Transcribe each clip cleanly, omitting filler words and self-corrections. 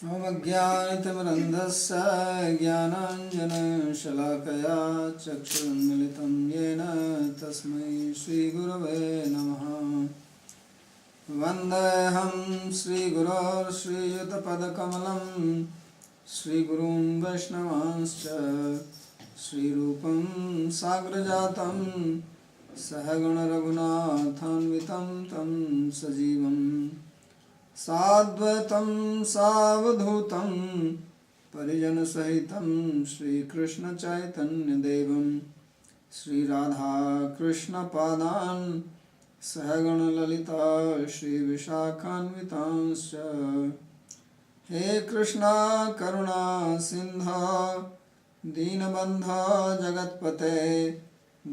अवज्ञानितमरन्धस्य ज्ञानाञ्जनशलाकया चक्षुरुन्मिलितं येन तस्मै श्रीगुरवे नमः। वन्देऽहं श्रीगुरो श्रीयुतपदकमलं श्रीगुरून् वैष्णवांश्च श्रीरूपं साग्रजातं सहगणरघुनाथान्वितं तं सजीवं साद्वैतं सावधूतं परिजनसहितं श्रीकृष्णचैतन्यदेवं श्रीराधाकृष्णपादान् सहगणललिता श्रीविशाखान्वितांश्च। हे कृष्णा करुणा सिन्धो दीनबन्धो जगत्पते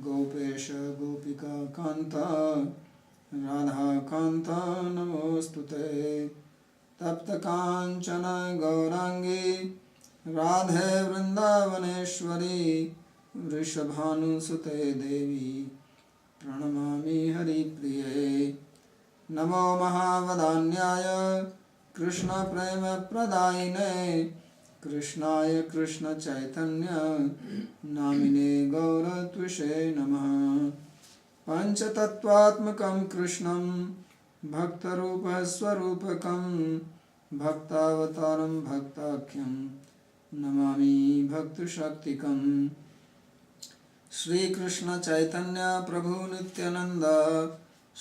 गोपेश गोपिका कान्त राधाकान्त नमोऽस्तुते। तप्तकाञ्चन गौराङ्गी राधे वृन्दावनेश्वरी वृषभानुसुते देवी प्रणमामि हरिप्रिये। नमो महावदान्याय कृष्णप्रेमप्रदायिने कृष्णाय कृष्णचैतन्य नामिने गौरत्विषे नमः। पञ्चतत्त्वात्मकं कृष्णं भक्तरूपस्वरूपकं भक्तावतारं भक्ताख्यं नमामि भक्तशक्तिकम्। श्रीकृष्ण चैतन्य प्रभु नित्यानंद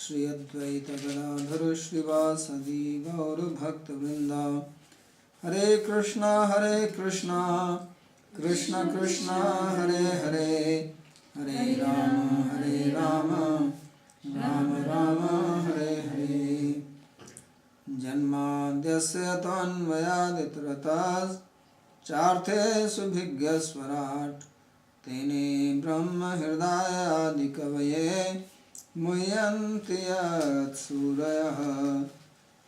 श्री अद्वैत गदाधर श्रीवासदि गौर भक्तवृंद। हरे कृष्णा कृष्ण कृष्ण हरे हरे हरे राम राम राम हरे हरे। जन्माद्यस्य तन्मयादितरतश्चार्थेषु भिज्ञस्वराट् तेने ब्रह्म हृदयादिकवये मुह्यन्ति यत्सूरयः।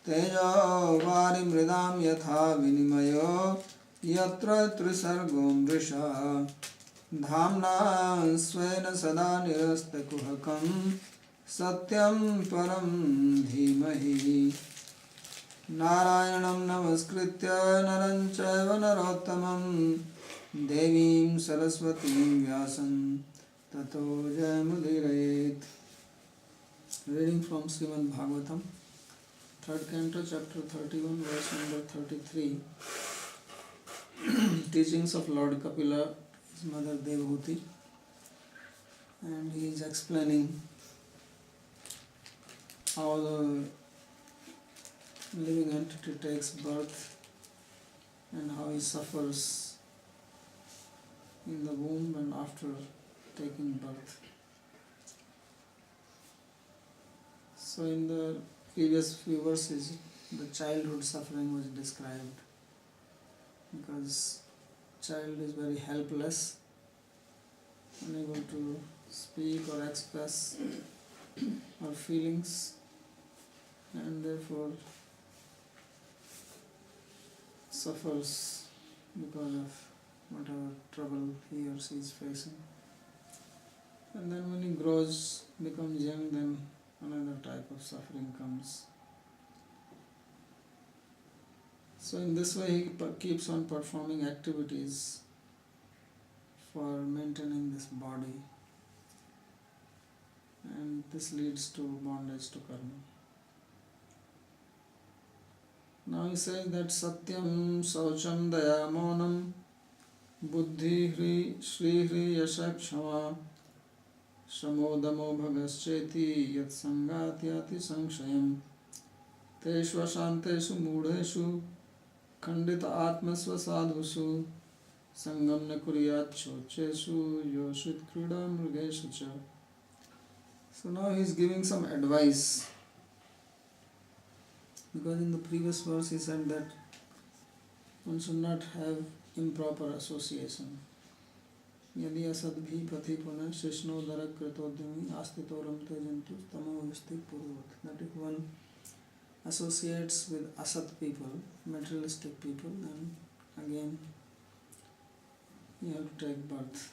तेजो वारिमृदां यथा विनिमयो यत्र त्रिसर्गो मृषा धाम्ना स्वेन सदा निरस्तकुहकं सत्यं परं धीमहि। नारायणं नमस्कृत्य नरं चैव नरोत्तमं देवीं सरस्वतीं व्यासं ततो जयमुदीरयेत्। Reading from Srimad Bhagavatam, 3rd Canto, chapter 31, verse number 33. Teachings of Lord Kapila, his mother Devahuti, and he is explaining how the living entity takes birth and how he suffers in the womb and after taking birth. So in the previous few verses, the childhood suffering was described, because child is very helpless, unable to speak or express our feelings, and therefore suffers because of whatever trouble he or she is facing. And then when he grows, becomes young, then another type of suffering comes. So in this way he keeps on performing activities for maintaining this body, and this leads to bondage to karma. Now he says that Satyam Saucham Daya Maunam Buddhi Hri Shri Hri Yasha Kshama Shamodamo Bhagascheti Yat Sangatyati Sanshayam Teshva Shanteshu Mudheshu Khandita Atmasva Sadhusu Sangam Nakuriyat Chochesu Yoshit Krida Mrugeshu Cha. So now he is giving some advice, because in the previous verse he said that one should not have improper association. Yadi asadbhi pathi puna shishno darak kritodhyami astitoram tejantu tamo visti purvat. That if one associates with asat people, materialistic people, then again you have to take birth.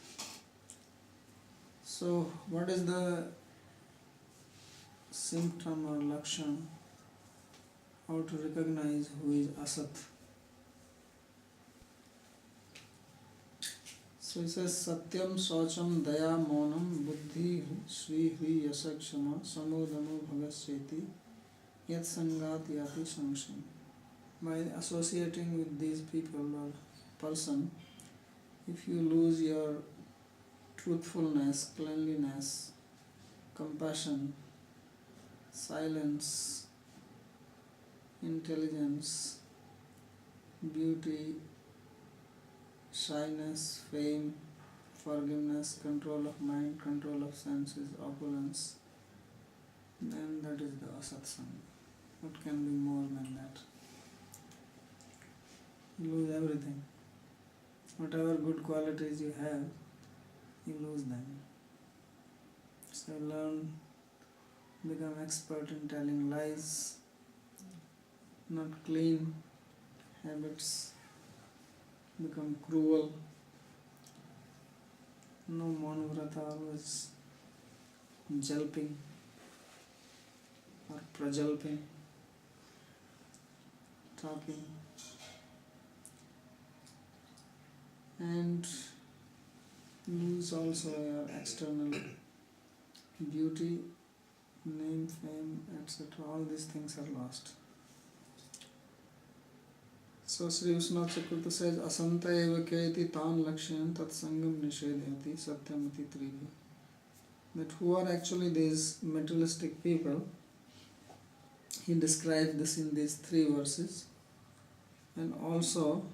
So what is the symptom or lakshan, how to recognize who is asat So he says Satyam Socham Daya Monam Buddhi Sri Hri Yasa Kshama Samodamo Bhagasyeti Yat Sangat Yati Samsham. By associating with these people or person, if you lose your truthfulness, cleanliness, compassion, silence, intelligence, beauty, shyness, fame, forgiveness, control of mind, control of senses, opulence, then that is the asatsang. What can be more than that? You lose everything. Whatever good qualities you have, you lose them. So learn, become expert in telling lies, not clean habits, become cruel, no monovrata, always jalping or prajalping, talking, and lose also your external beauty, name, fame, etc. All these things are lost. So Sri Vishnu Chakravarti says, Asanta eva keti tan lakshayan tat sangam nishedhati satyamati tribhi. That who are actually these materialistic people, he describes this in these 3 verses, and also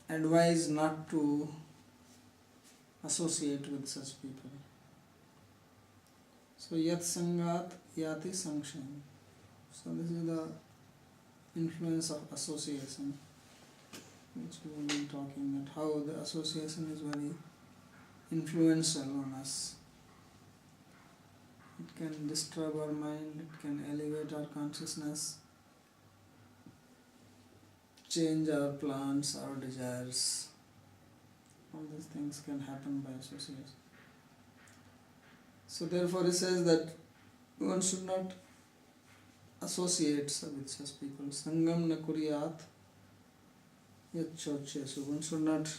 advise not to associate with such people. So yat sangat yati sankshan. So this is the influence of association, which we have been talking, that how the association is very influential on us. It can disturb our mind, it can elevate our consciousness, change our plans, our desires. All these things can happen by association. So therefore he says that one should not associate with such people. Sangam na kuriyat yat chochesu. One should not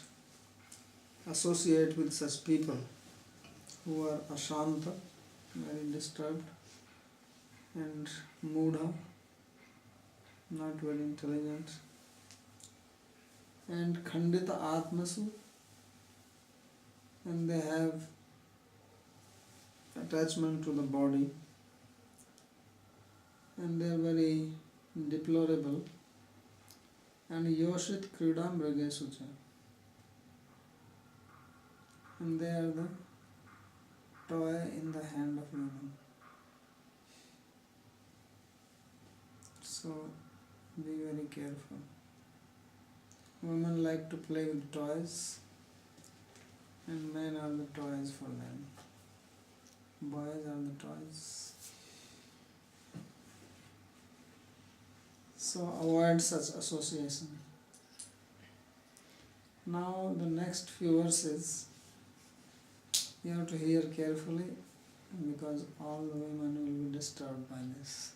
associate with such people who are ashanta, very disturbed, and mudha, not very intelligent, and khandita atmasu, and they have attachment to the body, and they are very deplorable, and yoshit krida mrigesucha, and they are the toy in the hand of human. So be very careful. Women like to play with toys, and men are the toys for them. Boys are the toys. So avoid such association. Now the next few verses you have to hear carefully, because all the women will be disturbed by this.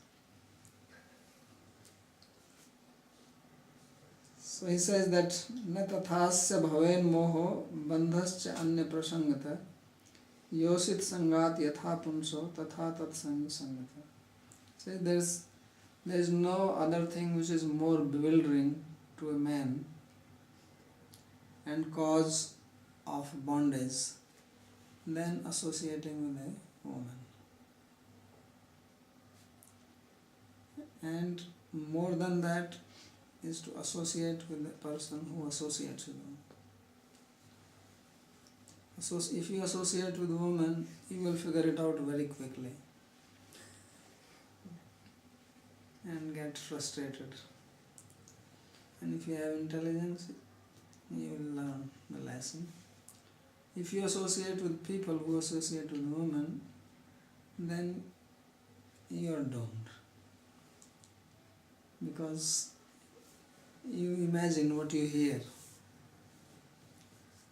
So he says that na tathasya bhaven moho bandhascha anya prasangata yosit sangat yatha punso tatha tat sangata. So there is no other thing which is more bewildering to a man and cause of bondage than associating with a woman. And more than that is to associate with a person who associates with them. So if you associate with a woman, you will figure it out very quickly and get frustrated. And if you have intelligence, you will learn the lesson. If you associate with people who associate with women, then you are doomed. Because you imagine what you hear.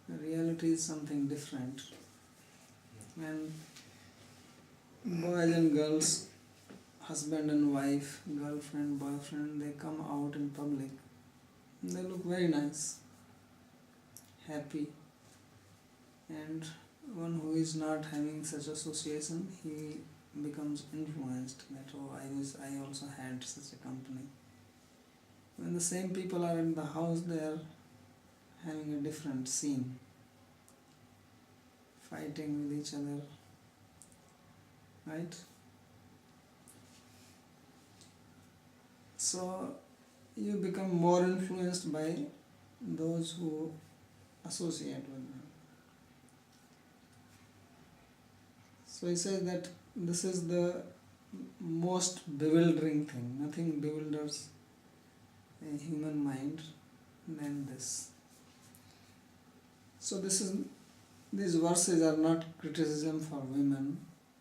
The reality is something different. And boys and girls, husband and wife, girlfriend, boyfriend, they come out in public. They look very nice. happy, and one who is not having such association, he becomes influenced that, oh, I also had such a company. When the same people are in the house, they are having a different scene, fighting with each other, right? So you become more influenced by those who associate with them. So he says that this is the most bewildering thing. Nothing bewilders a human mind than this. So these verses are not criticism for women,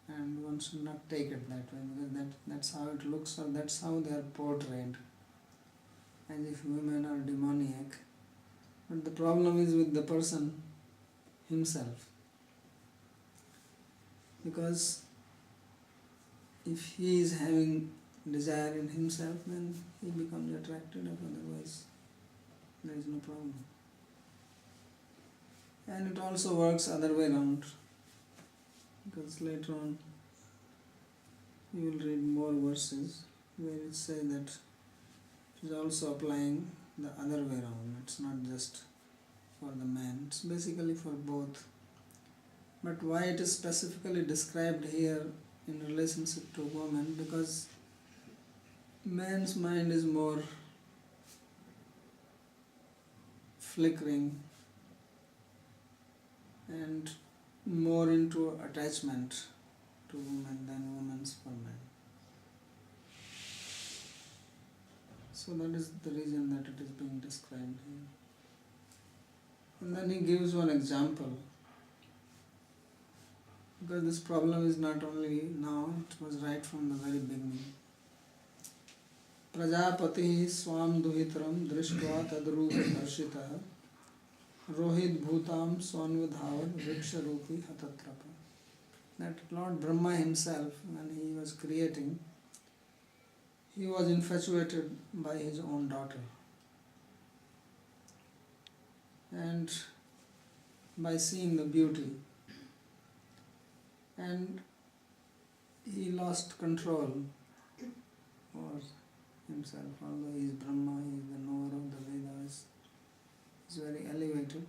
and one should not take it that way, because that's how it looks, or that's how they are portrayed, as if women are demoniac. But the problem is with the person himself, because if he is having desire in himself, then he becomes attracted, otherwise there is no problem. And it also works other way around, because later on you will read more verses where it says that it is also applying the other way around. It's not just for the man, it's basically for both. But why it is specifically described here in relationship to woman? Because man's mind is more flickering and more into attachment to women than women's for men. So that is the reason that it is being described here. And then he gives one example, because this problem is not only now, it was right from the very beginning. Prajapati swam duhitram drishtva tadrup darshitah rohit bhutam swanvidhavan vriksharupi hatatrapa. That Lord Brahma himself, when he was creating, he was infatuated by his own daughter. And by seeing the beauty, and he lost control over himself. Although he is Brahma, he is the knower of the Vedas, he is very elevated,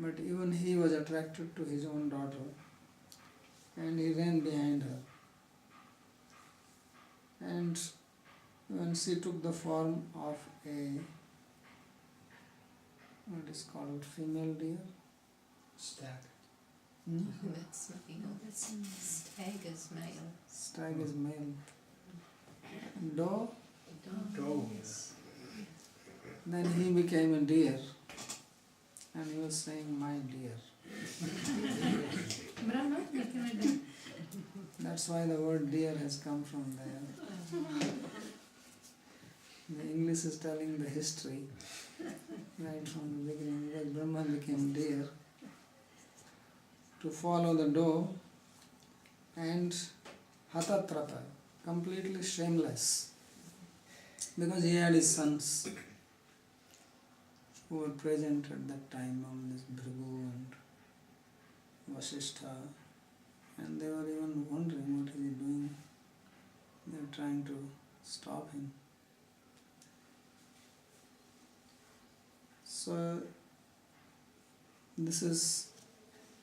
but even he was attracted to his own daughter, and he ran behind her. And when she took the form of a, what is called, female deer? Stag. That's stag is male. Stag is male. Doe? Doe. Then he became a deer, and he was saying, my dear. Brahma became a deer. That's why the word deer has come from there. The English is telling the history right from the beginning, because Brahma became deer to follow the doe, and hatatrapa, completely shameless, because he had his sons who were present at that time, on this Bhrigu and Vasishtha, and they were even wondering what is he doing. They were trying to stop him. So this is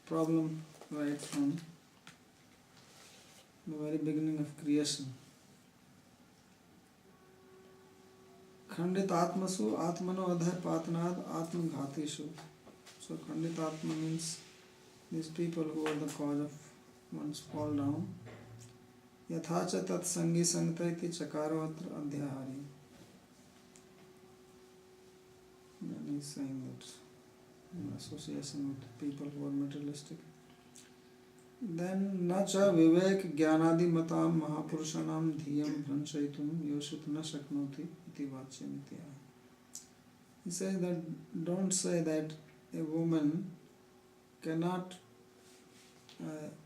problem right from the very beginning of creation. Khandit atmasu atmano adhar patnad atmaghatishu. So Khandit atma means these people who are the cause of one's fall down. Yathacha tat sangi sangtaiti chakaravatra adhyahari. And he's saying that in association with people who are materialistic. Then nacha vivek jnanadi matam mahapurushanam dhiyam bhanchaitum yoshut na shaknoti iti vachyamitiya. He says that don't say that a woman cannot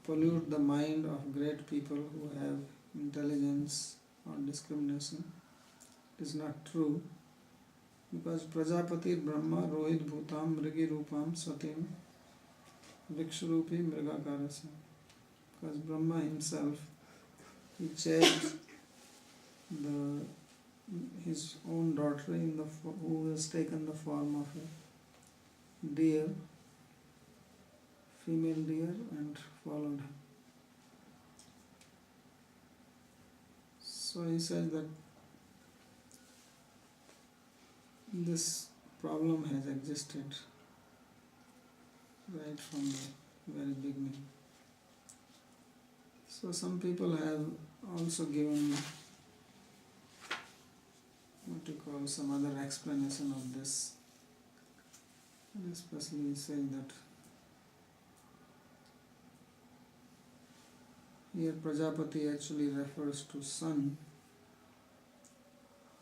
pollute the mind of great people who have intelligence or discrimination. It is not true, Because Prajapati Brahma Rohit Bhutam Mrigi Rupam Satim Vrikshrupi Mrigakarasya. Because Brahma himself, he changed his own daughter who has taken the form of a deer, female deer, and followed him. So he says that this problem has existed right from the very beginning. So some people have also given some other explanation of this, and especially saying that here Prajapati actually refers to sun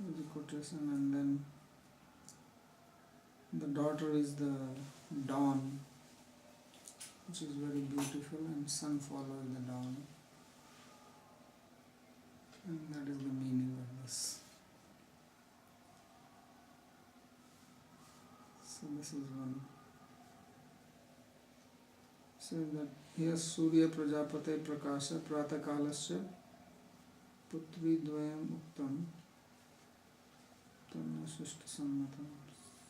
as a quotation, and then the daughter is the dawn, which is very beautiful, and sun follows the dawn, and that is the meaning of this. So this is one. So that here Surya Prajapate Prakasha Pratakalasya Putri Dvayam Uktam Tanna Shishta Sammatam.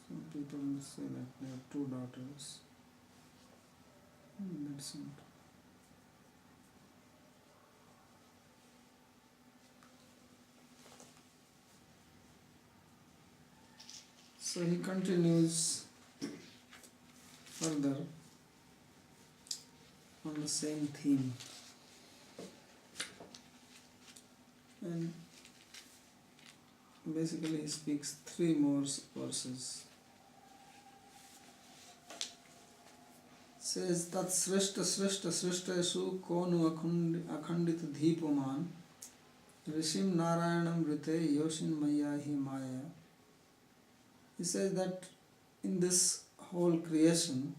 Some people say that they have two daughters. And that's not. So he continues further on the same theme, and basically he speaks three more verses. Says tat srishta srishtesu konu akhandit dhipuman rishim narayanam rite yoshin maya hi maya. He says that in this whole creation,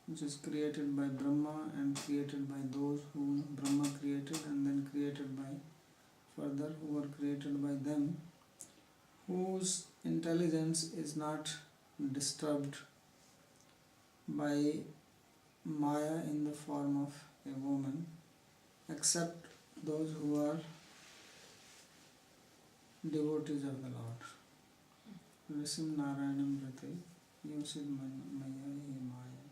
which is created by Brahma and created by those whom Brahma created and then created by further who were created by them, whose intelligence is not disturbed by Maya in the form of a woman, except those who are devotees of the Lord. Risim Narayanam Rate Yosid Maya Hi Maya.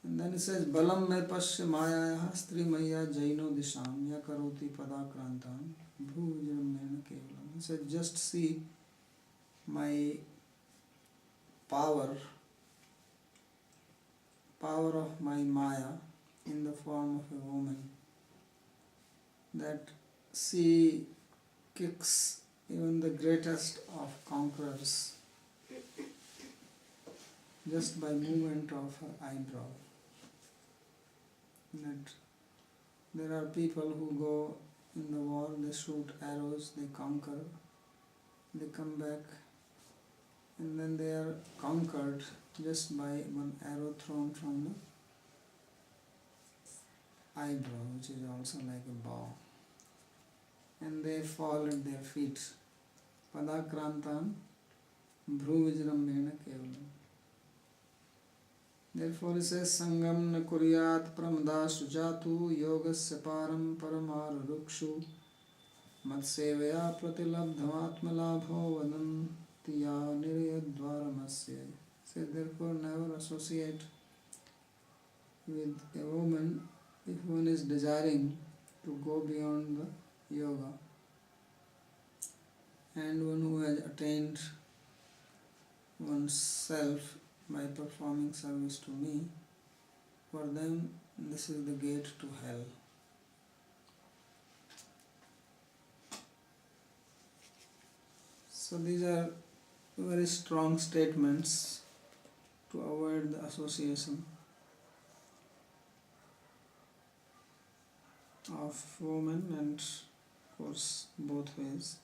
And then it says Balam me pasya Maya Stri Maya Jaino Disham Yakaroti Padakrantam Bhu Vijramena Kevalam. He said, just see my power of my Maya in the form of a woman, that she kicks even the greatest of conquerors just by movement of her eyebrow. That there are people who go in the war, they shoot arrows, they conquer, they come back, and then they are conquered just by one arrow thrown from the eyebrow, which is also like a bow, and they fall at their feet. Padakrantam Bhruvijramena Kevalam. Therefore he says Sangam na kuryat pramada sujatu yogasya param paramar rukshu matsevaya pratilabdhamatmalabho vadantiya niryadvaramasya. Say therefore never associate with a woman if one is desiring to go beyond the yoga, and one who has attained oneself by performing service to me. For them, this is the gate to hell. So these are very strong statements to avoid the association of women, and of course both ways.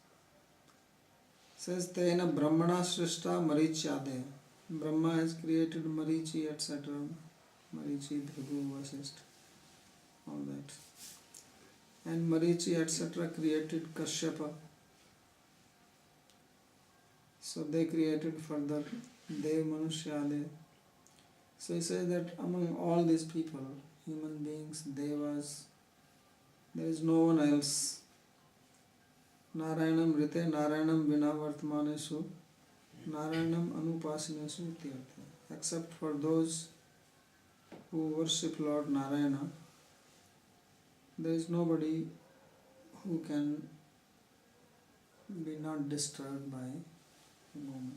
Says Tena Brahmana Shrishta Marichyadeya. Brahma has created Marichi, etc. Marichi, Bhrigu, Vasishtha, all that. And Marichi, etc. created Kashyapa. So they created further Dev Manushyaade. So he says that among all these people, human beings, devas, there is no one else. Narayanam Rite, Narayanam Vina Vartmanesu, Narayanam Anupasinesu Ityartha. Except for those who worship Lord Narayana, there is nobody who can be not disturbed by the moment.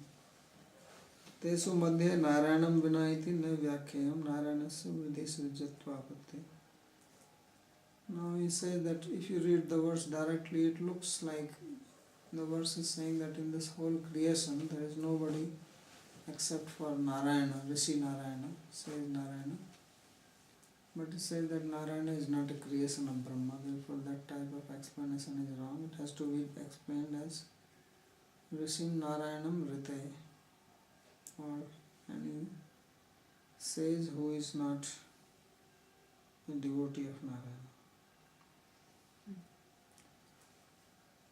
Tesu madhye Narayanam Vina iti na vyakhayam Narayanasya vidhi srijatvapatte. Now he says that if you read the verse directly, it looks like the verse is saying that in this whole creation there is nobody except for Narayana, Rishi Narayana, says Narayana. But he says that Narayana is not a creation of Brahma, therefore that type of explanation is wrong. It has to be explained as Rishi Narayanam Rite, or any sage who is not a devotee of Narayana.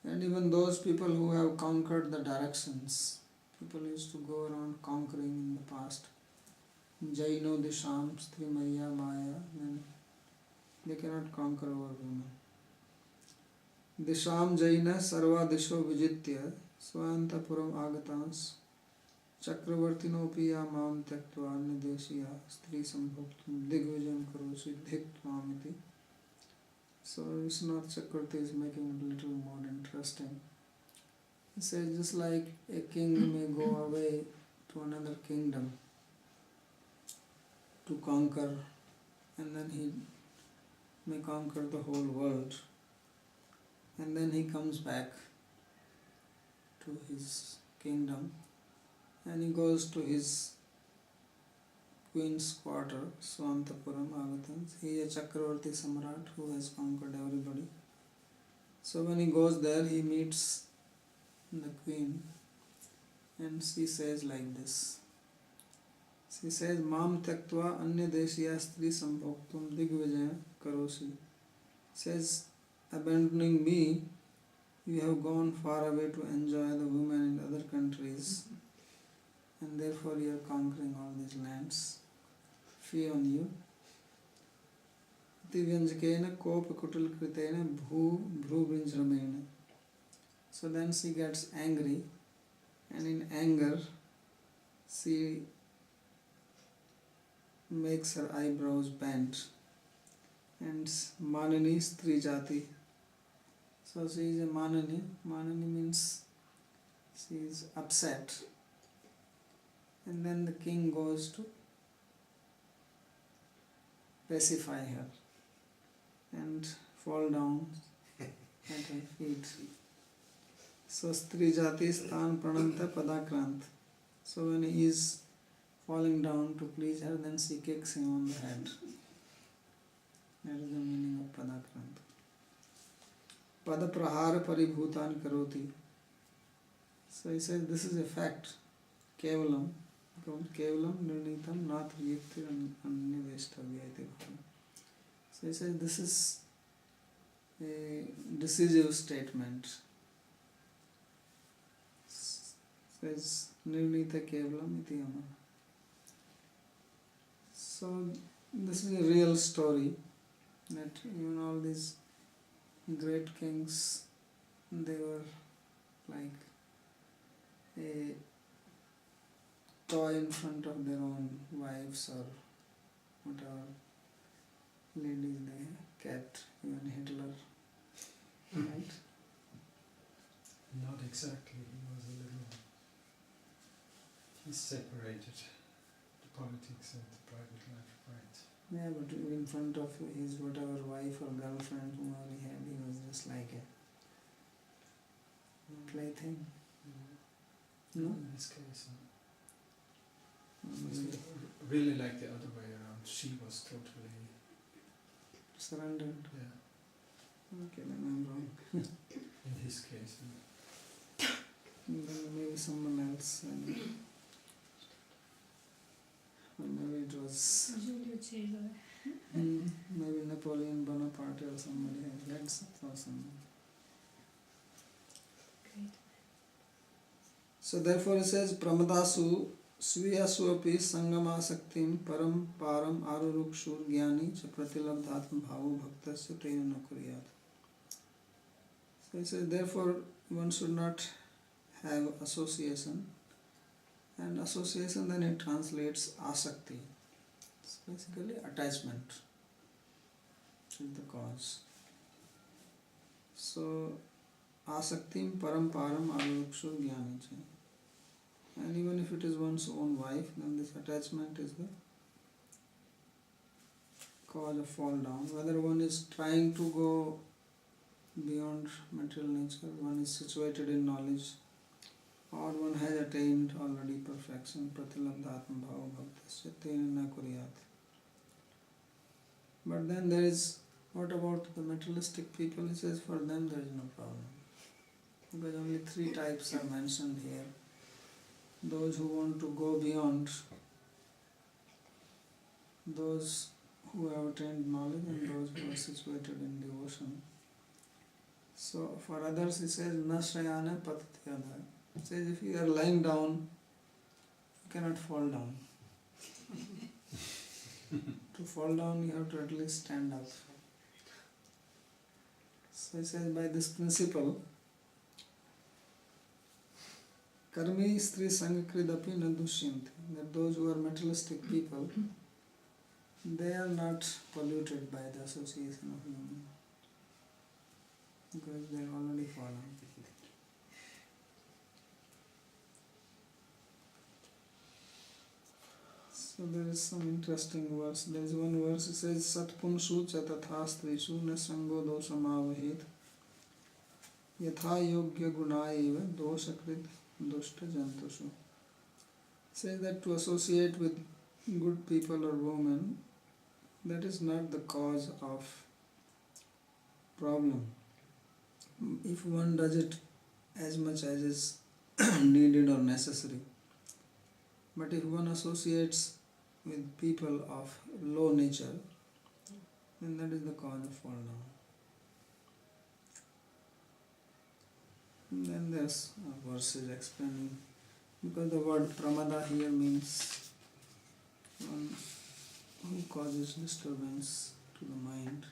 And even those people who have conquered the directions, people used to go around conquering in the past. Jaino Disham Strimaya Maya, then they cannot conquer over women. Disham Jaina Sarva Disho Vijitya Swantapuram Agatans Chakravartinopi Mam Tektva Nideshiya Stri Sambhuktum Digvijam Karosi Dhiktvam. So Vishwanath Chakravarti is making it a little more interesting. He says just like a king may go away to another kingdom to conquer, and then he may conquer the whole world, and then he comes back to his kingdom and he goes to his queen's quarter, Swantapuram Agatans. He is a Chakravarti Samrat who has conquered everybody. So when he goes there, he meets the queen and she says like this. She says, Mam Tektva Anya Deshiya Stri Sambhoktum Digvijaya Karosi. Says, abandoning me, you have gone far away to enjoy the women in other countries, and therefore you are conquering all these lands. Fee on you. Divyanjakena Kopa Kutal Kritena Bhu Brinjramena. So then she gets angry, and in anger she makes her eyebrows bent, and Manani Stri Jati. So she is a Manani. Manani means she is upset, and then the king goes to pacify her and fall down at her feet. So Stri Jati Stan Prananta Padakrant. So when he is falling down to please her, then she kicks him on the head. That is the meaning of Padakrant. Pada Prahara Paribhutan Karoti. So he says this is a fact. Kevalam. Kevalam Nirnitam Nath Yukti Anniveshtavyayate. So he says this is a decisive statement. Says Nirnita Kevalam Iti Ama. So this is a real story that even all these great kings, they were like a toy in front of their own wives or whatever ladies they kept, even Hitler, right? Not exactly. He was a little. He separated the politics and the private life, right? Yeah, but in front of his whatever wife or girlfriend whoever he had, he was just like a plaything. No? In this case, it was really like the other way around. She was totally Surrendered. yeah. Okay, then I'm wrong. In his case. Then maybe someone else. Or maybe it was Julius Caesar. maybe Napoleon Bonaparte or somebody else. That's awesome. Great. So therefore he says, Pramadasu sviyasu api sangamasaktim param param arurukshur jnani cha pratilabdhatma bhavo bhaktasya tena na kuryat. So he says, therefore one should not have association, and association then it translates asakti. It's basically attachment is the cause. So asaktim param param arurukshur jnani cha. And even if it is one's own wife, then this attachment is the cause of fall down. Whether one is trying to go beyond material nature, one is situated in knowledge, or one has attained already perfection, pratilabdhatma bhava bhaktasya tena na kuryat. But then there is, what about the materialistic people? He says for them there is no problem. Because only three types are mentioned here. Those who want to go beyond, those who have attained knowledge, and those who are situated in devotion. So for others he says, Nashrayana patatyada. He says if you are lying down, you cannot fall down. To fall down you have to at least stand up. So he says by this principle, Karmi stri sangakridapi na dushyanti, that those who are materialistic people, they are not polluted by the association of women, because they are already fallen. So there is some interesting verse. There is one verse, it says, Satpunshu cha tatha strishu na sango dosamavahet yatha yogya gunaiva doshakrit dushta jantushu. Says that to associate with good people or women, that is not the cause of problem. If one does it as much as is needed or necessary. But if one associates with people of low nature, then that is the cause of fall down. And then there's verses explaining, because the word pramada here means one who causes disturbance to the mind.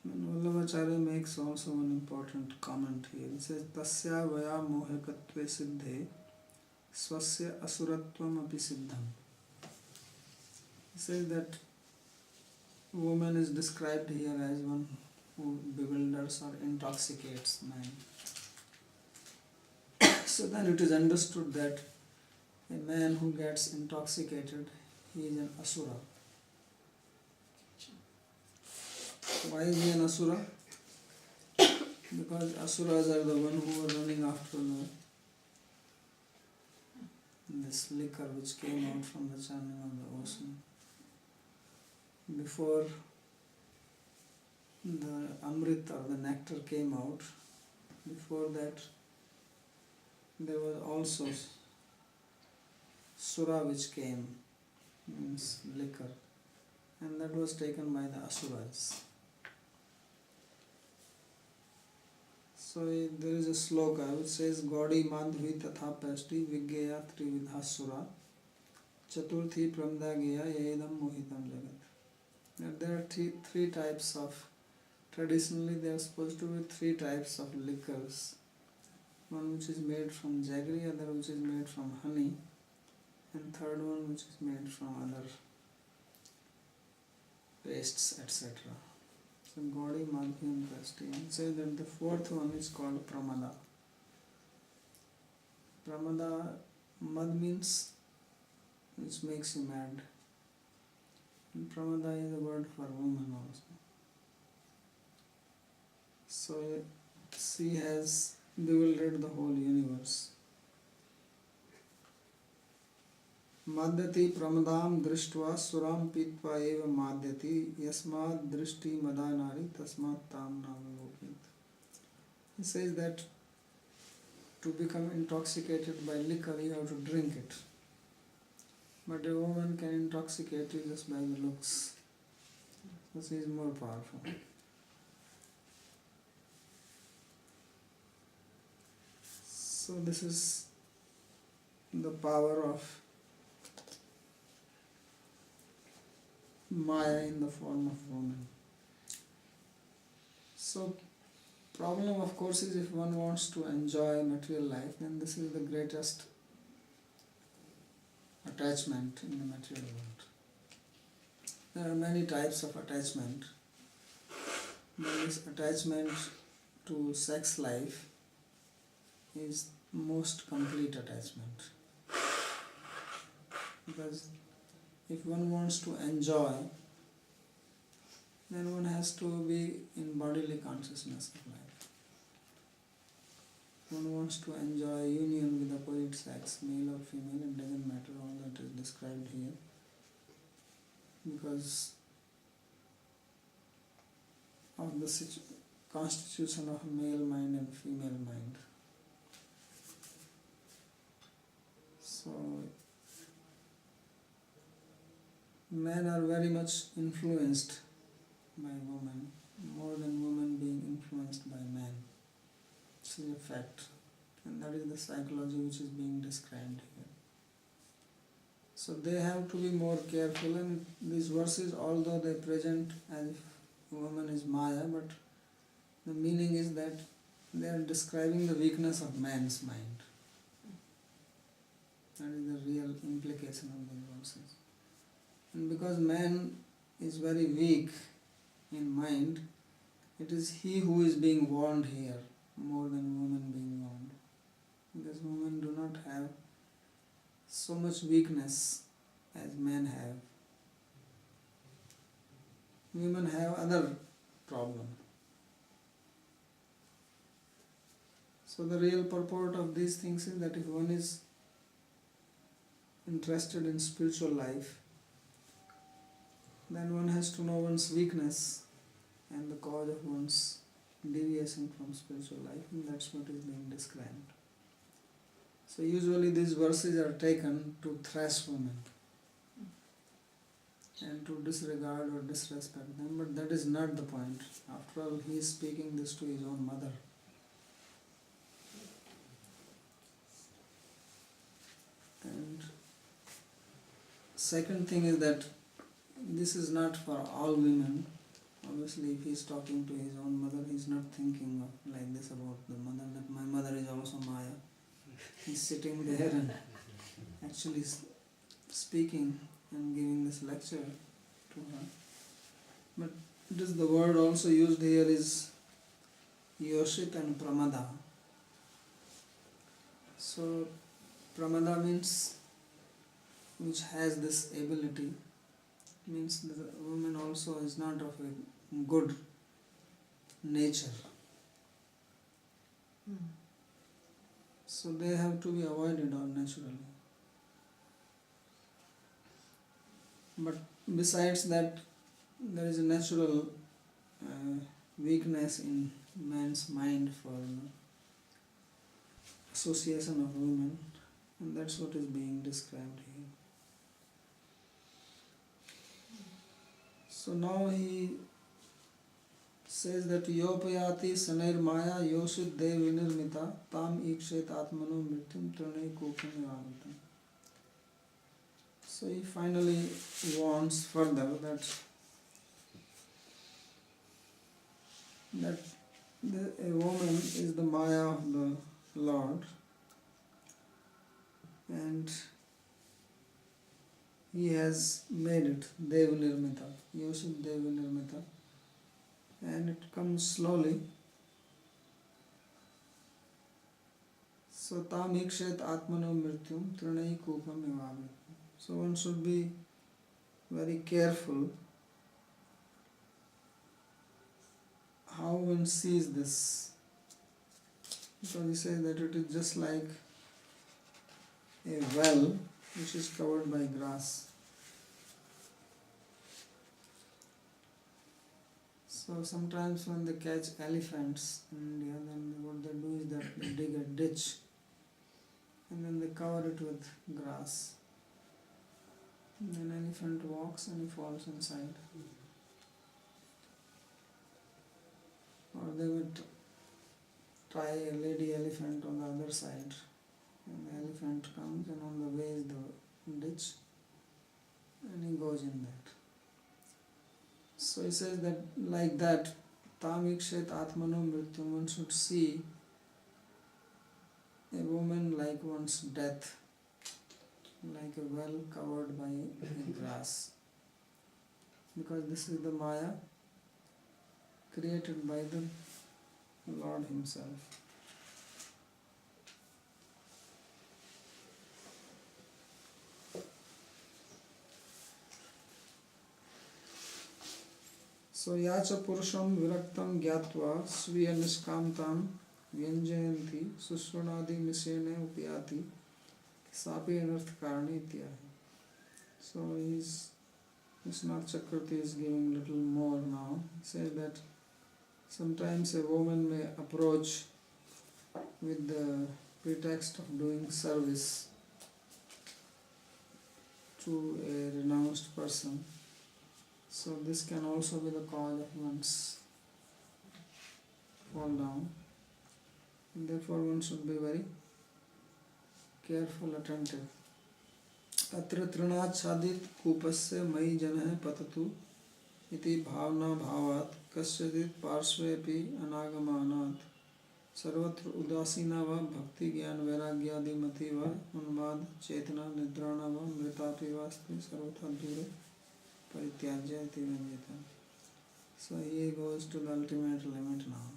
And Vallabhacharya makes also one important comment here. He says, Tasya vaya mohekatve siddhe swasya asuratvam api siddham. He says that woman is described here as one who bewilders or intoxicates man. So then it is understood that a man who gets intoxicated, he is an asura. Why is he an asura? Because asuras are the one who were running after this liquor which came out from the churning of the ocean. Before the amrit or the nectar came out, before that there was also sura which came, means liquor, and that was taken by the asuras. So there is a sloka which says, Gaudi madhvi tatha pasti viggeya trividha sura chaturthi pramdageya yedam mohitam jagat. There are three types of, traditionally there are supposed to be three types of liquors. One which is made from jaggery, other which is made from honey, and third one which is made from other pastes, etc. So Gaudi, Madhvi and Pasti. And say that the fourth one is called Pramada. Pramada, Mad means which makes you mad. And Pramada is a word for woman also. So she has bewildered the whole universe. Madhyati pramadam drishtva suram pitva eva madhyati yasmad drishti madanari tasmat tam namalokit. He says that to become intoxicated by liquor you have to drink it. But a woman can intoxicate you just by the looks. So she is more powerful. So this is the power of Maya in the form of woman. So problem of course is if one wants to enjoy material life, then this is the greatest attachment in the material world. There are many types of attachment. But this attachment to sex life is most complete attachment. Because if one wants to enjoy, then one has to be in bodily consciousness of life. One wants to enjoy union with the opposite sex, male or female, it doesn't matter, all that is described here. Because of the constitution of male mind and female mind. So, men are very much influenced by women, more than women being influenced by men. This is a fact, and that is the psychology which is being described here. So they have to be more careful, and these verses, although they present as if woman is Maya, but the meaning is that they are describing the weakness of man's mind. That is the real implication of these verses. And because man is very weak in mind, it is he who is being warned here more than women being warned. Because women do not have so much weakness as men have. Women have other problem. So the real purport of these things is that if one is interested in spiritual life, then one has to know one's weakness and the cause of one's deviation from spiritual life, and that's what is being described. So usually these verses are taken to thrash women and to disregard or disrespect them, but that is not the point. After all, he is speaking this to his own mother. And second thing is that this is not for all women. Obviously, if he is talking to his own mother, he is not thinking of like this about the mother, that my mother is also Maya. He is sitting there and actually speaking and giving this lecture to her. But it is the word also used here is Yoshit and Pramada. So Pramada means which has this ability, means the woman also is not of a good nature. So they have to be avoided or naturally. But besides that, there is a natural weakness in man's mind for association of women, and that's what is being described here. So now he says that Yopayati Sanair Maya Yoshit Dev Vinirmita Tam Ikshet Atmano Mrityum Tranay Kopam Yavatam. So he finally warns further that a woman is the Maya of the Lord, and he has made it Devanirmita, Yoshit Devanirmita, and it comes slowly. So tam ikshet atmano mrityum trinai kupam evavit. So one should be very careful how one sees this, because he says that it is just like a well which is covered by grass. So sometimes when they catch elephants in India, then what they do is that they dig a ditch and then they cover it with grass. And then elephant walks and he falls inside. Or they would tie a lady elephant on the other side elephant comes and on the way is the ditch and he goes in that. So he says that like that, Tamikshet Atmano Mrityu, one should see a woman like one's death, like a well covered by grass. Because this is the Maya created by the Lord Himself. So yacha purusham viraktam gyatva sviya niskamtam vyanjayanti susvanadi misene upyati sapi anarth karani ityahi. So Vishwanath Chakravarti is giving little more now. He says that sometimes a woman may approach with the pretext of doing service to a renounced person. So this can also be the cause of one's fall down. And therefore one should be very careful, attentive. Atra trinaachadit kupasya mai janah patatu iti bhavna bhavat kasyadit parshvepi anagamanat sarvatra udasina va bhakti gyan vairagyadi mati va unmad chetana nidrana va mritapi vasti sarvatra dure parityajya iti vanjita. So he goes to the ultimate limit now.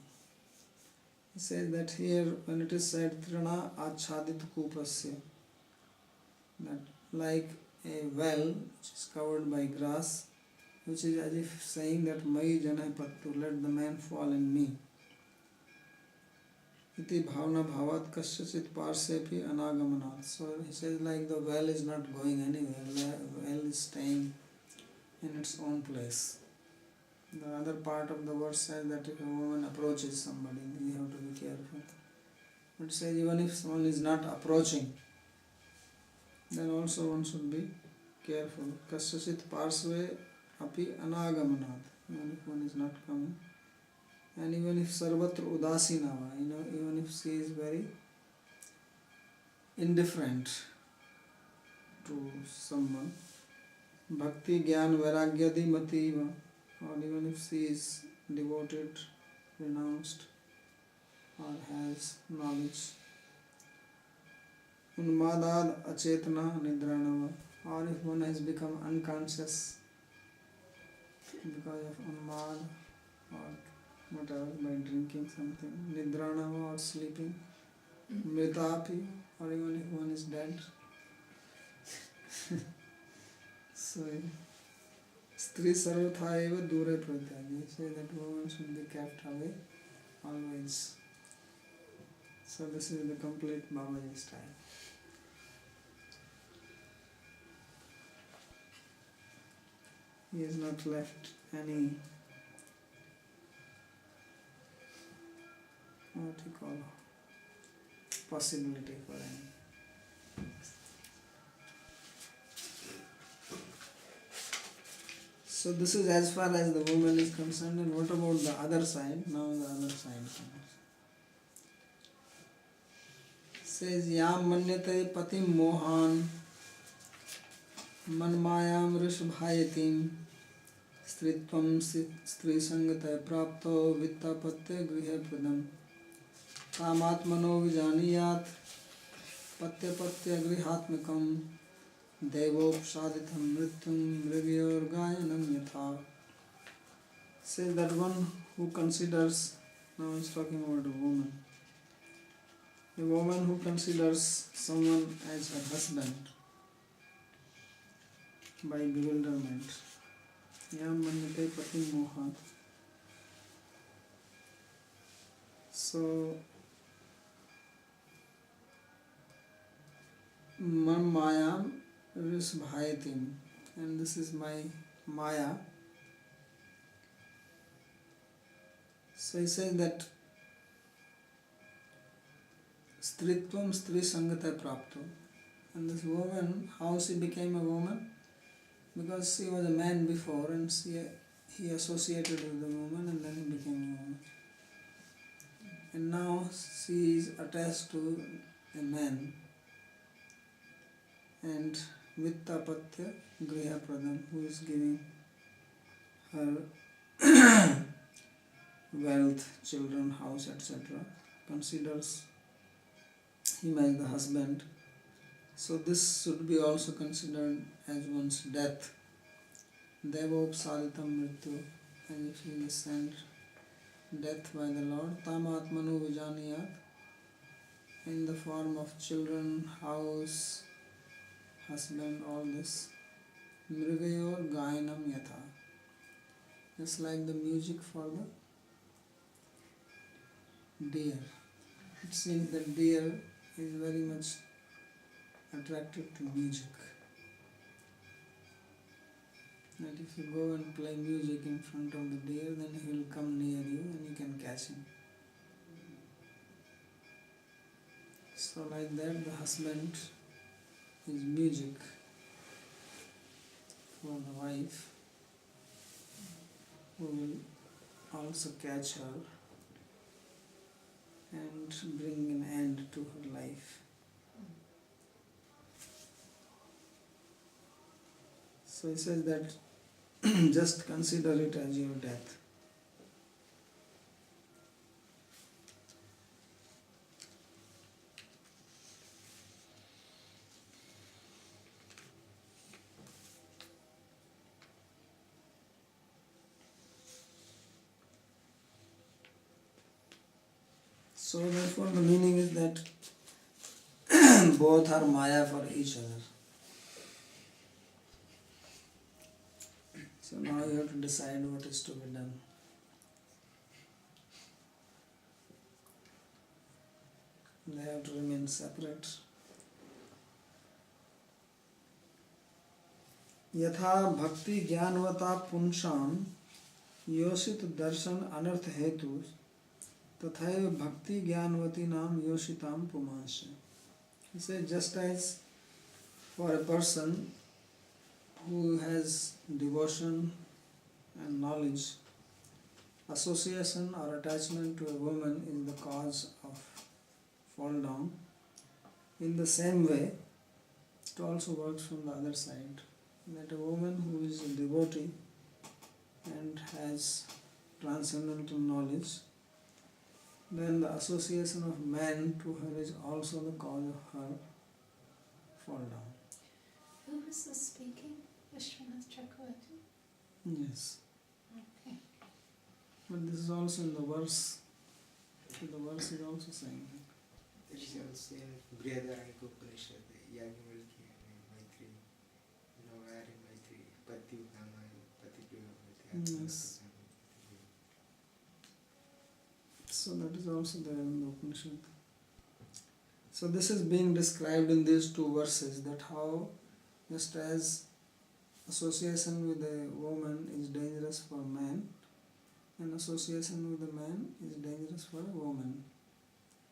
He says that here when it is said trina achadit kupasya, that like a well which is covered by grass, which is as if saying that mai janai pattu, let the man fall in me. Iti bhavna bhavat kasyachit parsepi anagamanat. So he says like the well is not going anywhere, the well is staying in its own place. The other part of the verse says that if a woman approaches somebody, you have to be careful. But it says even if someone is not approaching, then also one should be careful. Kasyachit parsve api anagamanat. Even if one is not coming. And even if sarvatra udasinava, even if she is very indifferent to someone, bhakti gyan vairagyadi mativa, or even if she is devoted, renounced, or has knowledge, unmadad achetana nidranava, or if one has become unconscious because of unmad or whatever, by drinking something, nidranava or sleeping, mritapi, or even if one is dead. So stri sarvatha eva dure pratyagi, say that woman should be kept away always. So this is the complete Babaji style. He has not left any, what you call, possibility for any. So this is as far as the woman is concerned. And what about the other side? Now the other side comes. Says yam manyate patim mohan manmayam rishabhayatim stritvam stri sangata prapto vittapatya grihe pradam kamatmano vijaniyat patyapatya grihatmakam devopsaditham mrityum mrigyorgayanam yatha. Says that one who considers, now he is talking about a woman, a woman who considers someone as her husband by bewilderment. Yam manyate patim moha. So man mayam risbhayatim, and this is my maya. So he says that stritvam stri sangata prapto, and this woman, how she became a woman? Because she was a man before and he associated with the woman and then he became a woman. And now she is attached to a man and Vittapatya Griha Pradam, who is giving her wealth, children, house, etc., considers him as the husband. So this should be also considered as one's death. Devopsaditam mrityu, and if he is sent death by the Lord, tam atmanu vijaniyat, in the form of children, house, husband, all this. Mrigayor gayanam yatha, just like the music for the deer. It seems that deer is very much attracted to music. That if you go and play music in front of the deer, then he will come near you and you can catch him. So like that, the husband is music for the wife, who will also catch her and bring an end to her life. So he says that just consider it as your death. So therefore the meaning is that both are Maya for each other. So now you have to decide what is to be done. They have to remain separate. Yatha bhakti jnanvata punsham yosit darshan anarth hetu tathaiva bhakti jnanvati nam yositam pumansya. He says, just as for a person who has devotion and knowledge, association or attachment to a woman is the cause of fall down, in the same way it also works from the other side, that a woman who is a devotee and has transcendental knowledge, then the association of man to her is also the cause of her fall down. Who was this speaking? Vishwanath Chakravarti? Yes. Okay. But this is also in the verse. The verse is also saying that. There is also in Brihadaranyaka Upanishad, Yajnavalkya and Maitri, where in Maitri, Pati Ukama, Pati Priya. Yes. So that is also there in the Upanishad. So this is being described in these two verses, that how just as association with a woman is dangerous for man, and association with a man is dangerous for a woman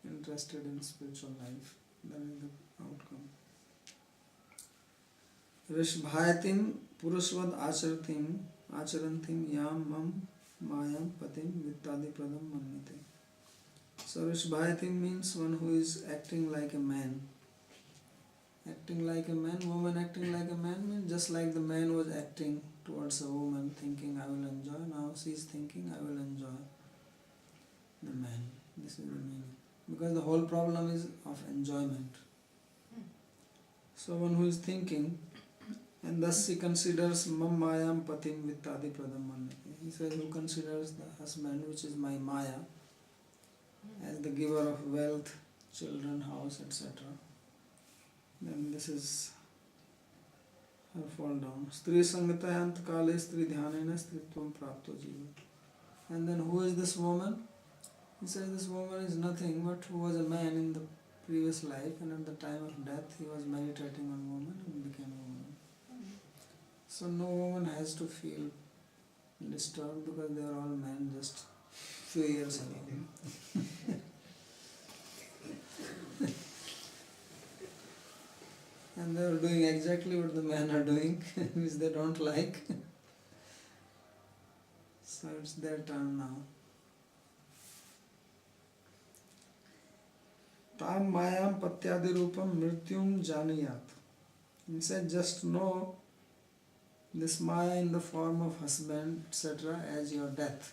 interested in spiritual life. That is the outcome. Rishbhayatim purushvad acharantim yam mam mayam patim vittadi pradam mannate. So Rishbhayatim means one who is acting like a man. Acting like a man, woman acting like a man means just like the man was acting towards a woman, thinking I will enjoy, now she is thinking I will enjoy the man. This is the meaning. Because the whole problem is of enjoyment. So one who is thinking, and thus he considers mam mayam patim vittadi pradam mannate. He says, who considers the husband, which is my maya, as the giver of wealth, children, house, etc., then this is her fall down. Stri sangatayant kale stri dhyanena stritvam prapto jiva. And then who is this woman? He says this woman is nothing but who was a man in the previous life, and at the time of death he was meditating on woman and became a woman. So no woman has to feel disturbed because they are all men just few years ago. And they are doing exactly what the men are doing, which they don't like. So it's their turn now. Tam mayam patyadi rupam mrityum janiyat. He said, just know this Maya in the form of husband, etc., as your death.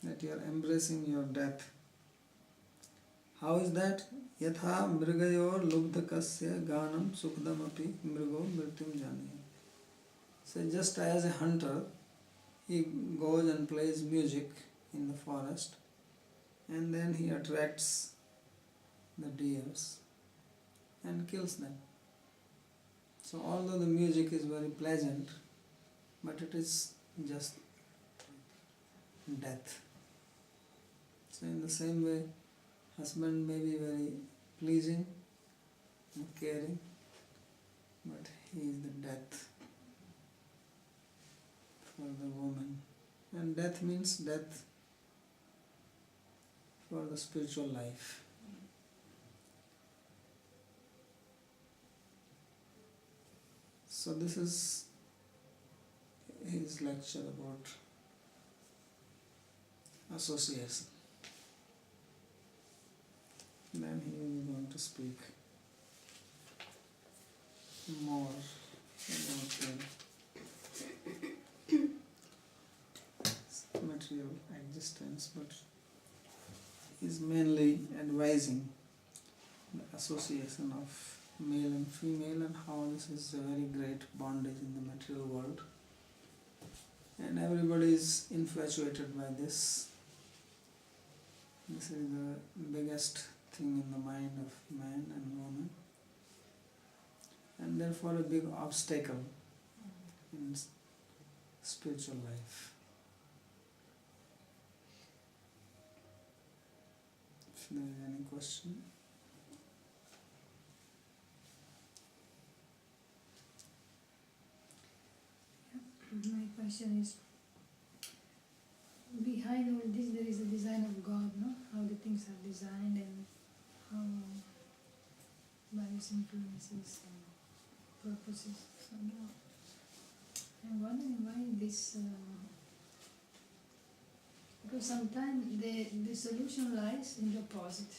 That you are embracing your death. How is that? Yatha mrigayor lubdhakasya ganam sukhdamapi mrigo mrityum jani. So just as a hunter, he goes and plays music in the forest, and then he attracts the deers and kills them. So although the music is very pleasant, but it is just death. So in the same way, husband may be very pleasing and caring, but he is the death for the woman. And death means death for the spiritual life. So this is his lecture about association. Then he is going to speak more about material existence, but he is mainly advising the association of male and female and how this is a very great bondage in the material world. And everybody is infatuated by this. This is the biggest thing in the mind of man and woman, and therefore a big obstacle in spiritual life. If there is any question. My question is, behind all this there is a design of God, no? How the things are designed and how various influences and purposes. So now I'm wondering why this, because sometimes the solution lies in the opposite.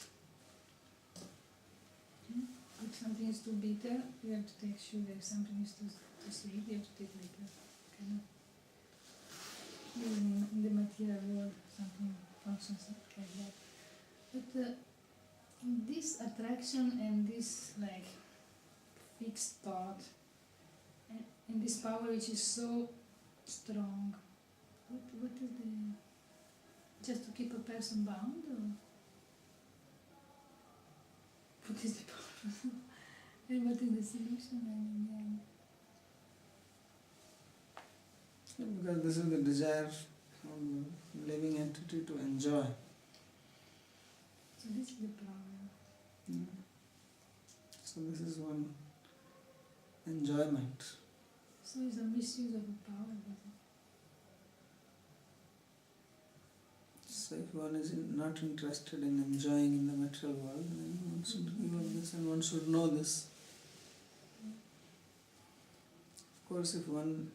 If something is too bitter, you have to take sugar. If something is too sweet, you have to take like a kind of, even in the material world, something functions like that. But this attraction and this like fixed thought and this power which is so strong, what is the, just to keep a person bound, or what is the power? And what is the solution then in the end? Because this is the desire of the living entity to enjoy. So this is the power. So this is one enjoyment. So it's a misuse of the power, is it? So if one is not interested in enjoying in the material world, then one should give up this and one should know this. Of course, if one,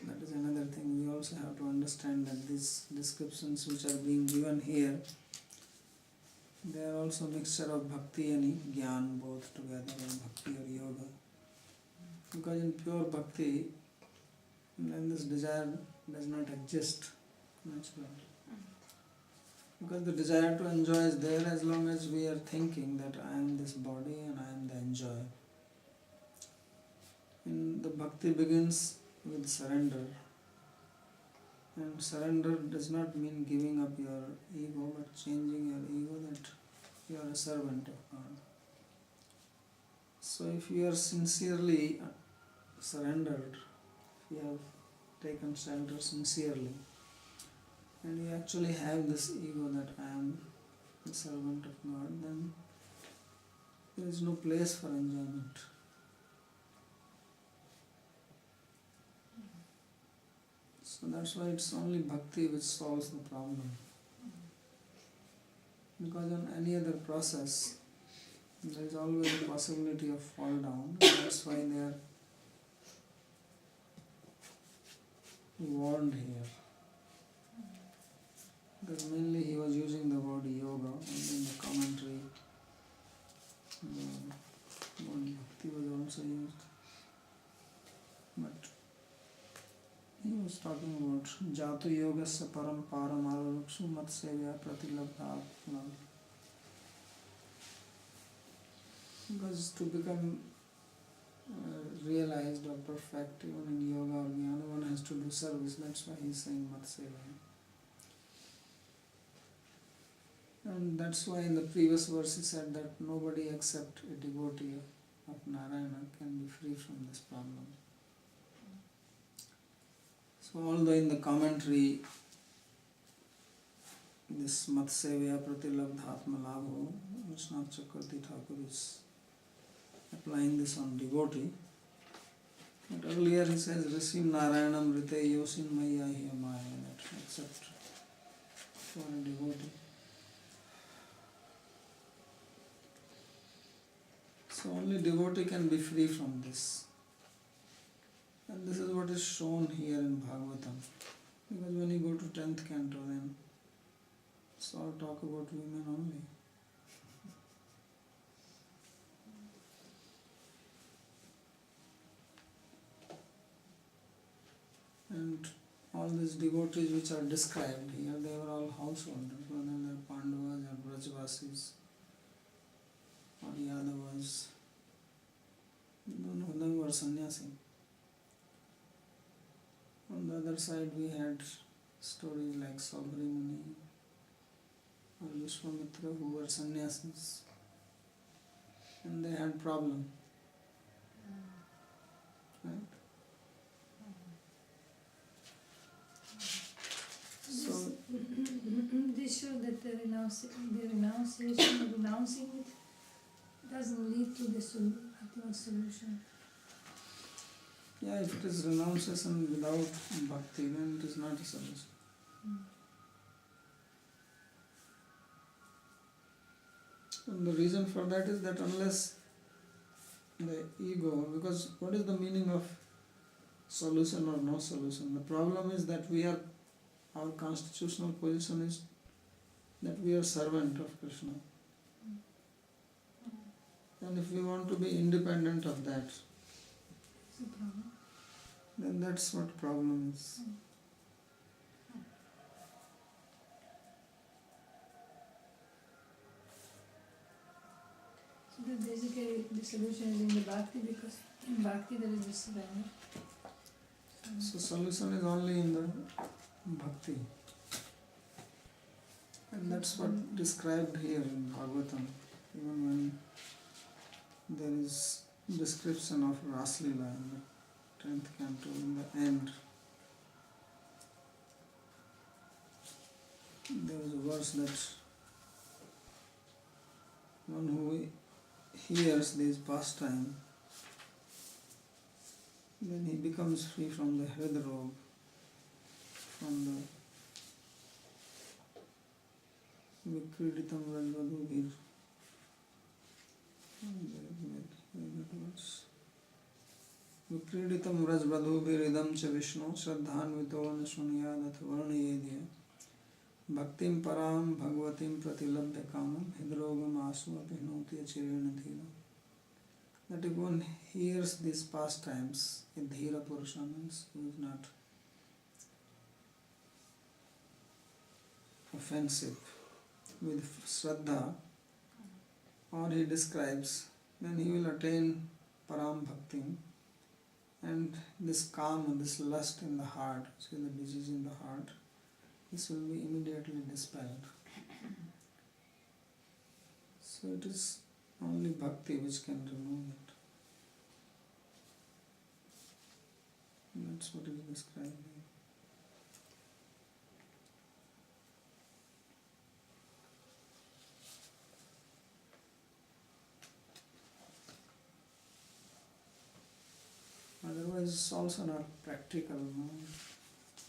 that is another thing, we also have to understand that these descriptions which are being given here, they are also a mixture of bhakti and jnana both together, or bhakti or yoga. Because in pure bhakti, then this desire does not exist naturally. Because the desire to enjoy is there as long as we are thinking that I am this body and I am the enjoyer. And the bhakti begins with surrender. And surrender does not mean giving up your ego, but changing your ego that you are a servant of God. So if you are sincerely surrendered, if you have taken shelter sincerely, and you actually have this ego that I am the servant of God, then there is no place for enjoyment. So that's why it's only bhakti which solves the problem. Because in any other process, there is always a possibility of fall down, and that's why they are warned here. Because mainly he was using the word yoga, and in the commentary, what Bhakti talking about Jatu Yogasya Param Param Arakshu Matsevya Pratilabha. Because to become realized or perfect, even in yoga or jnana, one has to do service. That's why he's saying Matsevya. And that's why in the previous verse he said that nobody except a devotee of Narayana can be free from this problem. So although in the commentary this Matsevya Pratilabdhatma Labho, Vishnath Chakravarti Thakur is applying this on devotee. But earlier he says, receive Narayanam Rite Yosin Maya Hiyamaya, except for a devotee. So only devotee can be free from this. And this is what is shown here in Bhagavatam. Because when you go to 10th Canto, then it's all talk about women only. And all these devotees which are described here, they were all householders, whether they are Pandavas or Brajvasis or Yadavas. None of them were sannyasi. On the other side we had stories like Saubhari Muni or Vishwamitra who were sannyasis, and they had problem. Right? So This shows that the renunciation or renouncing it doesn't lead to the ultimate solution. yeah, if it is renunciation without bhakti, then it is not a solution. And the reason for that is that unless the ego, because what is the meaning of solution or no solution? The problem is that our constitutional position is that we are servant of Krishna. And if we want to be independent of that, It's a problem. then that's what problem is. So that basically the solution is in the bhakti, because in bhakti there is this surrender. So solution is only in the bhakti. And that's what described here in Bhagavatam. Even when there is description of Raslila in the 10th canto, in the end, there is a verse that one who hears this pastime, then he becomes free from the hridrog, from the Vikriditam Rajvadubhir. Vikriditam Rajvadubhir idam cha Vishnu Shraddhanvito na Shunyadath Varnayedya Bhaktim Param Bhagavatim Pratilabhya Kamam Hidrogam Asu Apinoti Achirena Dhira. That if one hears these pastimes, a Dhira Purusha means who is not offensive, with Shraddha, or he describes, then he will attain Param Bhakti, and this calm, this lust in the heart, see the disease in the heart, this will be immediately dispelled. So it is only Bhakti which can remove it. And that's what is described here. Otherwise it's also not practical. No?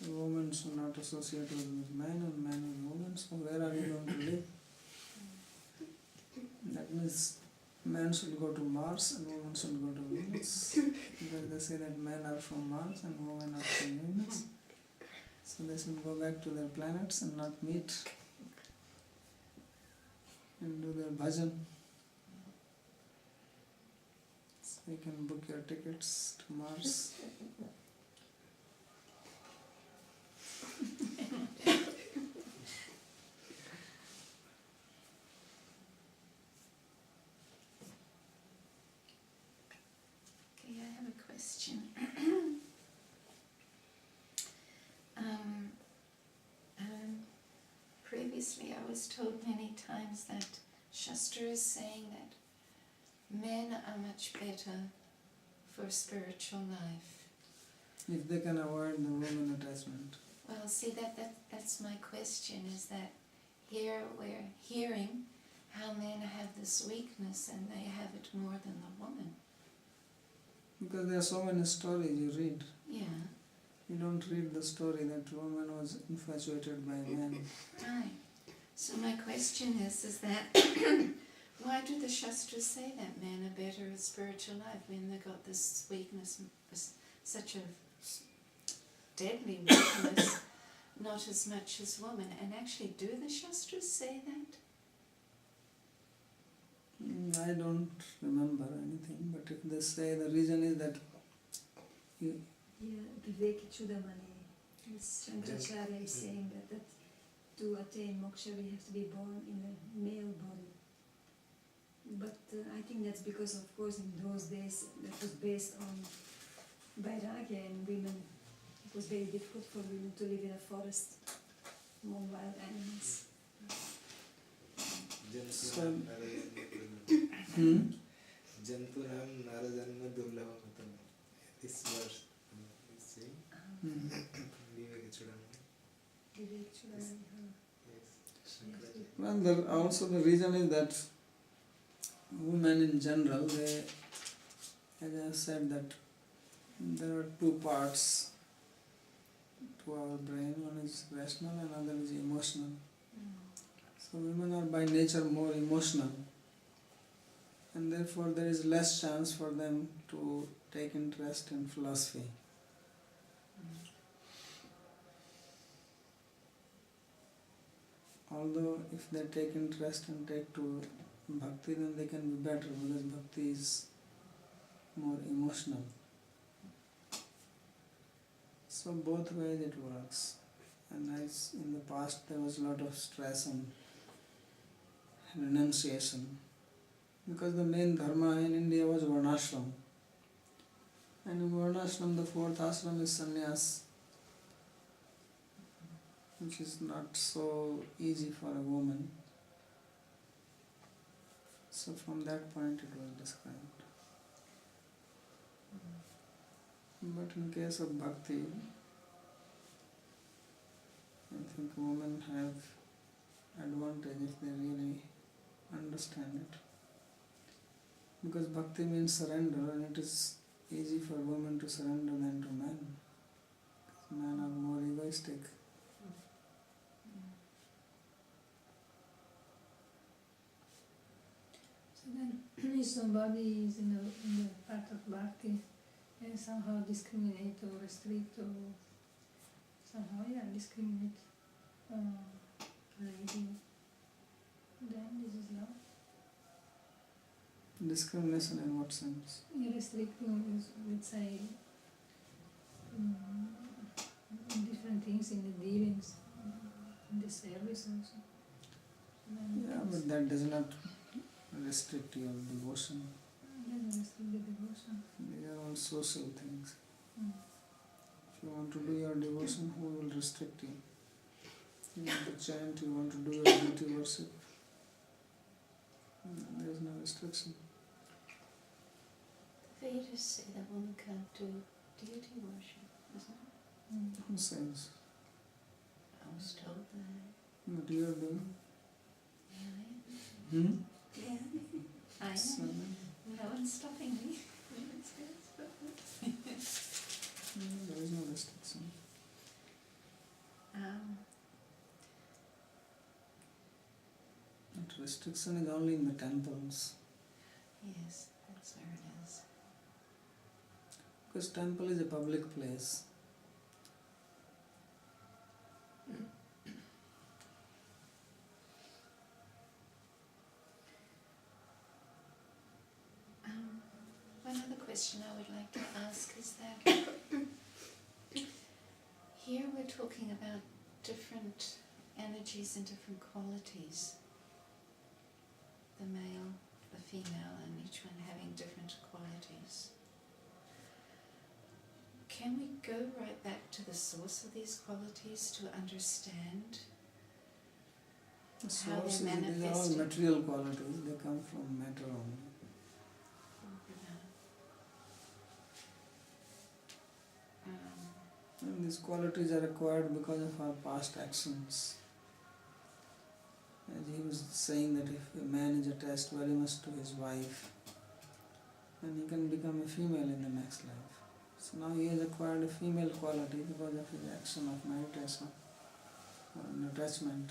Women should not associate with men and men with women, so where are you going to live? That means men should go to Mars and women should go to Venus, because they say that men are from Mars and women are from Venus. So they should go back to their planets and not meet and do their bhajan. So you can book your tickets to Mars. previously I was told many times that Shastra is saying that men are much better for spiritual life. If they can avoid the woman attachment. Well, see, that's my question, is that here we're hearing how men have this weakness and they have it more than the woman. Because there are so many stories you read. Yeah. You don't read the story that woman was infatuated by men. Right. So my question is that why do the Shastras say that men are better at spiritual life when they've got this weakness, such a deadly weakness, not as much as women? And actually, do the Shastras say that? I don't remember anything, but if they say the reason is that you, Vivek Chudamani, Shankaracharya is saying that to attain moksha we have to be born in a male body. But I think that's because, of course, in those days that was based on vairagya, and women, it was very difficult for women to live in a forest among wild animals. Jantunam narajanma durlabhamatam. This verse is saying Vivek Chudamani. Yes. well, also the reason is that women in general, they, as I said, that there are two parts to our brain. One is rational and other is emotional. So women are by nature more emotional, and therefore there is less chance for them to take interest in philosophy. Although if they take interest and take to Bhakti, then they can be better, because Bhakti is more emotional. So both ways it works. And as in the past there was a lot of stress on renunciation, because the main dharma in India was varnashram. And in varnashram the fourth ashram is sannyas, which is not so easy for a woman. So from that point it was described. But in case of bhakti, I think women have advantage if they really understand it. Because bhakti means surrender, and it is easy for women to surrender than to men. Men are more egoistic. So then, if somebody is in the path of bhakti and somehow discriminate or restrict or somehow discriminate lady, then this is love. Discrimination in what sense? Restricting is, let's say, different things in the dealings, in the service also. Then Yeah, but that does not restrict your devotion. doesn't restrict the devotion. These are all social things. Mm. If you want to do your devotion, who will restrict you? You want to chant, you want to do your deity worship. There is no restriction. The Vedas say that women can't do deity worship, isn't it? Mm. Who says? I was told that. What you are doing? Yeah, Hmm? yeah. I So, am. No one's stopping me. there is no restriction. But restriction is only in the temples. Yes, that's where it is. Because temple is a public place. One other question I would like to ask is that here we're talking about different energies and different qualities. The male, the female, and each one having different qualities. Can we go right back to the source of these qualities to understand The how source they're is, these are all manifested. material qualities, they come from matter only. And these qualities are acquired because of our past actions. As he was saying that if a man is attached very much to his wife, then he can become a female in the next life. So now he has acquired a female quality because of his action of meditation or an attachment.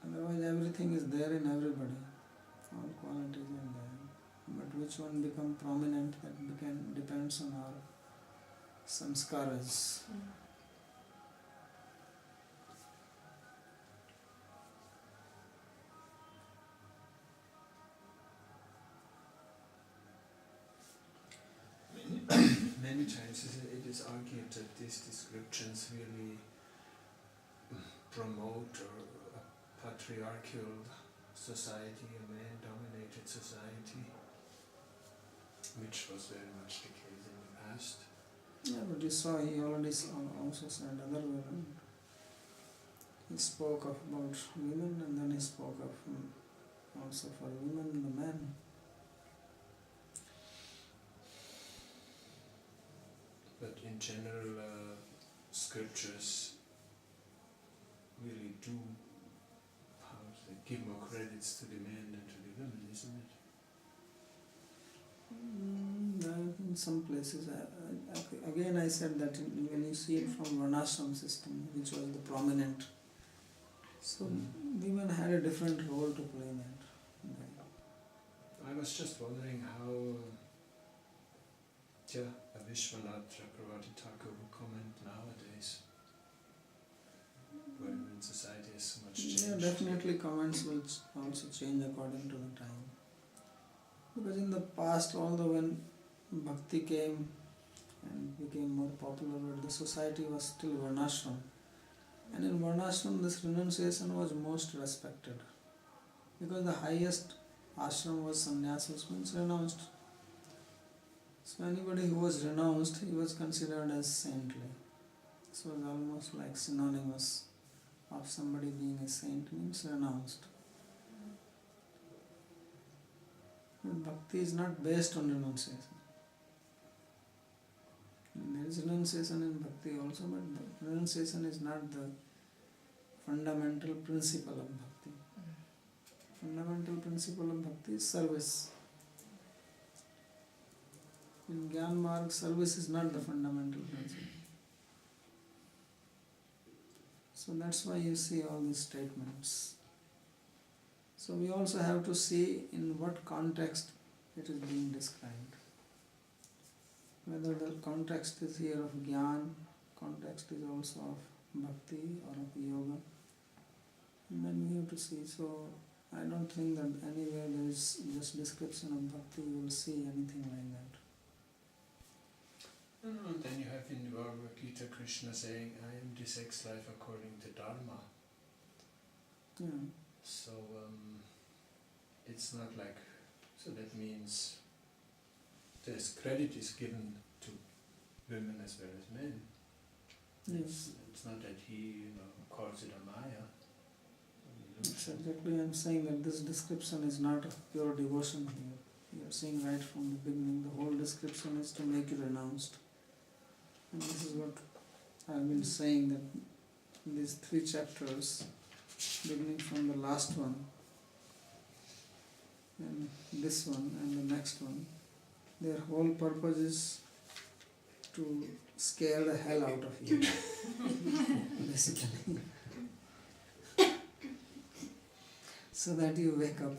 Otherwise everything is there in everybody. All qualities are there. But which one become prominent, that depends on our samskaras. Many times it is argued that these descriptions really promote a patriarchal society, a man-dominated society, which was very much the case in the past. Yeah, but you saw he already also said other way around. He spoke of about women and then he spoke of also for women and the men. But in general, scriptures really do give more credits to the men than to the women, isn't it? In some places, again I said that when you see it from Varnashram system, which was the prominent, so women had a different role to play in that. I was just wondering how Vishwanath Chakravarti Thakur would comment nowadays, when society has so much changed. Yeah, definitely comments will also change according to the time. Because in the past, although when Bhakti came and became more popular, but the society was still Varnashram. And in Varnashram, this renunciation was most respected. Because the highest ashram was sannyas, which means renounced. So anybody who was renounced, he was considered as saintly. So it was almost like synonymous of somebody being a saint, means renounced. But Bhakti is not based on renunciation. There is renunciation in Bhakti also, but renunciation is not the fundamental principle of Bhakti. Fundamental principle of Bhakti is service. In Gyan Marg, service is not the fundamental principle. So that's why you see all these statements. So we also have to see in what context it is being described. Whether the context is here of Gyan, context is also of Bhakti or of Yoga. And then we have to see. So I don't think that anywhere there is just description of Bhakti, you will see anything like that. Then you have in the Bhagavad Gita Krishna saying, I am this sex life according to Dharma. Yeah. So it's not like, so that means there's credit is given to women as well as men. Yes. It's not that he calls it a Maya. That's exactly, I'm saying that this description is not of pure devotion here. You are saying right from the beginning, the whole description is to make you renounced. And this is what I've been saying, that these 3 chapters, beginning from the last one, and this one, and the next one, their whole purpose is to scare the hell out of you, basically. So that you wake up.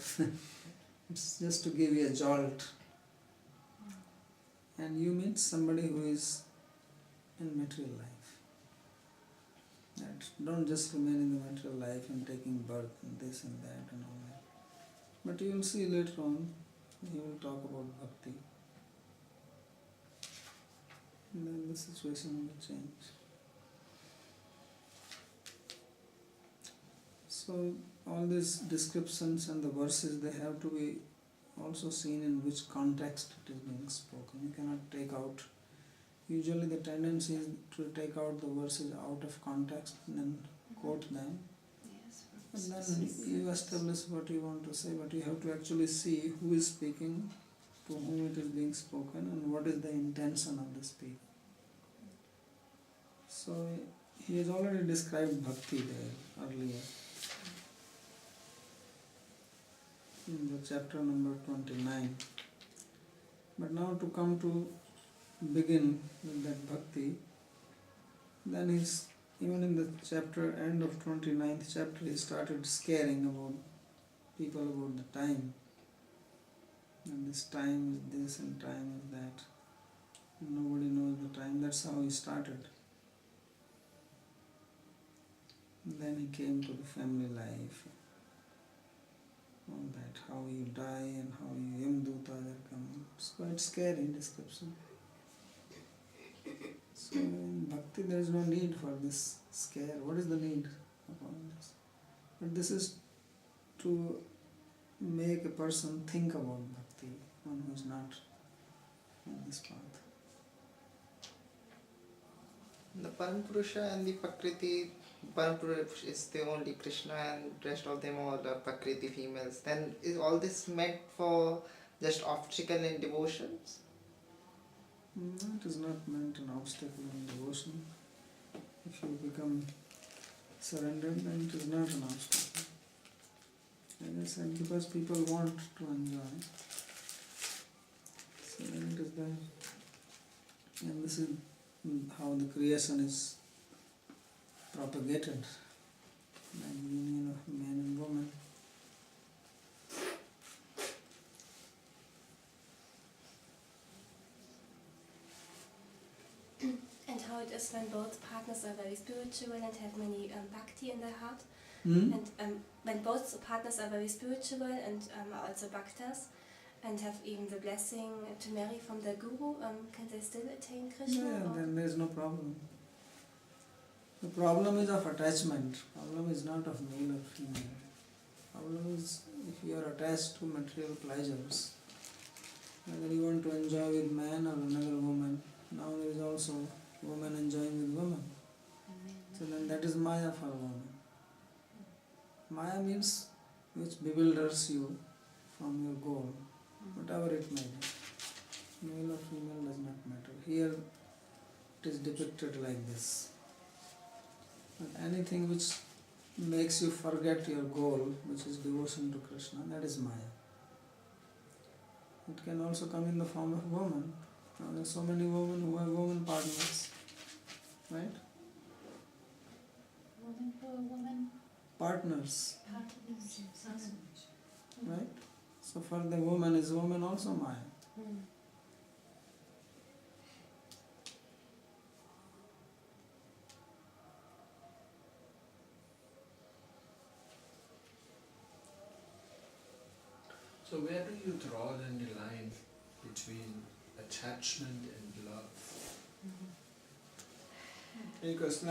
It's just to give you a jolt. And you meet somebody who is in material life. That don't just remain in the material life and taking birth and this and that and all that. But you will see later on, he will talk about Bhakti. And then the situation will change. So all these descriptions and the verses, they have to be also seen in which context it is being spoken. You cannot take out usually the tendency is to take out the verses out of context and then quote them. Yes. And then you establish what you want to say, but you have to actually see who is speaking, to whom it is being spoken, and what is the intention of the speech. So he has already described Bhakti there earlier in the chapter number 29. But now to come to begin with that Bhakti, then he's, even in the chapter, end of 29th chapter, he started scaring about people about the time. And this time is this and time is that. Nobody knows the time. That's how he started. And then he came to the family life. All that, how you die and how you Yamdutas are coming. It's quite scary description. So in Bhakti there is no need for this scare. What is the need of all this? But this is to make a person think about Bhakti, one who is not on this path. The Parampurusha and the Prakriti, Parampurusha is the only Krishna and rest of them all are Prakriti females. Then is all this meant for just obstacle in devotions? No, it is not meant an obstacle in devotion. If you become surrendered, then it is not an obstacle. As I said, because people want to enjoy. So then it is there. And this is how the creation is propagated, like the union of man and woman. And how it is when both partners are very spiritual and have many bhakti in their heart. Hmm? And when both partners are very spiritual and are also bhaktas and have even the blessing to marry from their guru, can they still attain Krishna? Yeah, or? then there is no problem. The problem is of attachment. Problem is not of male or female. Problem is if you are attached to material pleasures, whether you want to enjoy with man or another woman. Now there is also woman enjoying with woman. So then that is Maya for woman. Maya means which bewilders you from your goal, whatever it may be. Male or female does not matter. Here it is depicted like this. But anything which makes you forget your goal, which is devotion to Krishna, that is Maya. It can also come in the form of woman. Now there are so many women who have woman partners, right? Woman for woman, Partners, partners, right? So for the woman is woman also Maya. So where do you draw then the line between attachment and love? Because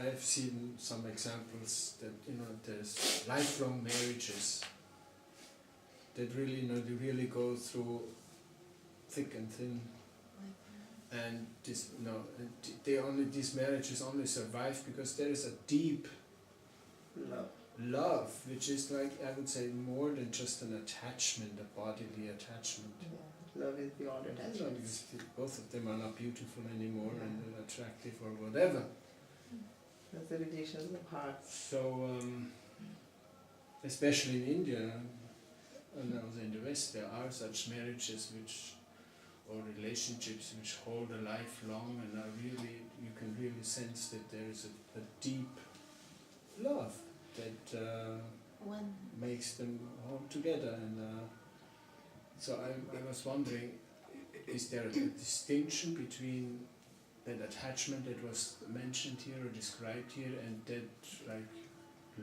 I've seen some examples that, there's lifelong marriages that really, they really go through thick and thin. And these marriages only survive because there is a deep love, which is like, I would say, more than just an attachment, a bodily attachment. Yeah. Love is beyond attachment. Because both of them are not beautiful anymore and attractive or whatever. That's the relations of heart. So, especially in India and also in the West, there are such marriages or relationships which hold a life long and are really, you can really sense that there is a deep love that One. makes them hold together. And so I was wondering, is there a distinction between that attachment that was mentioned here or described here and that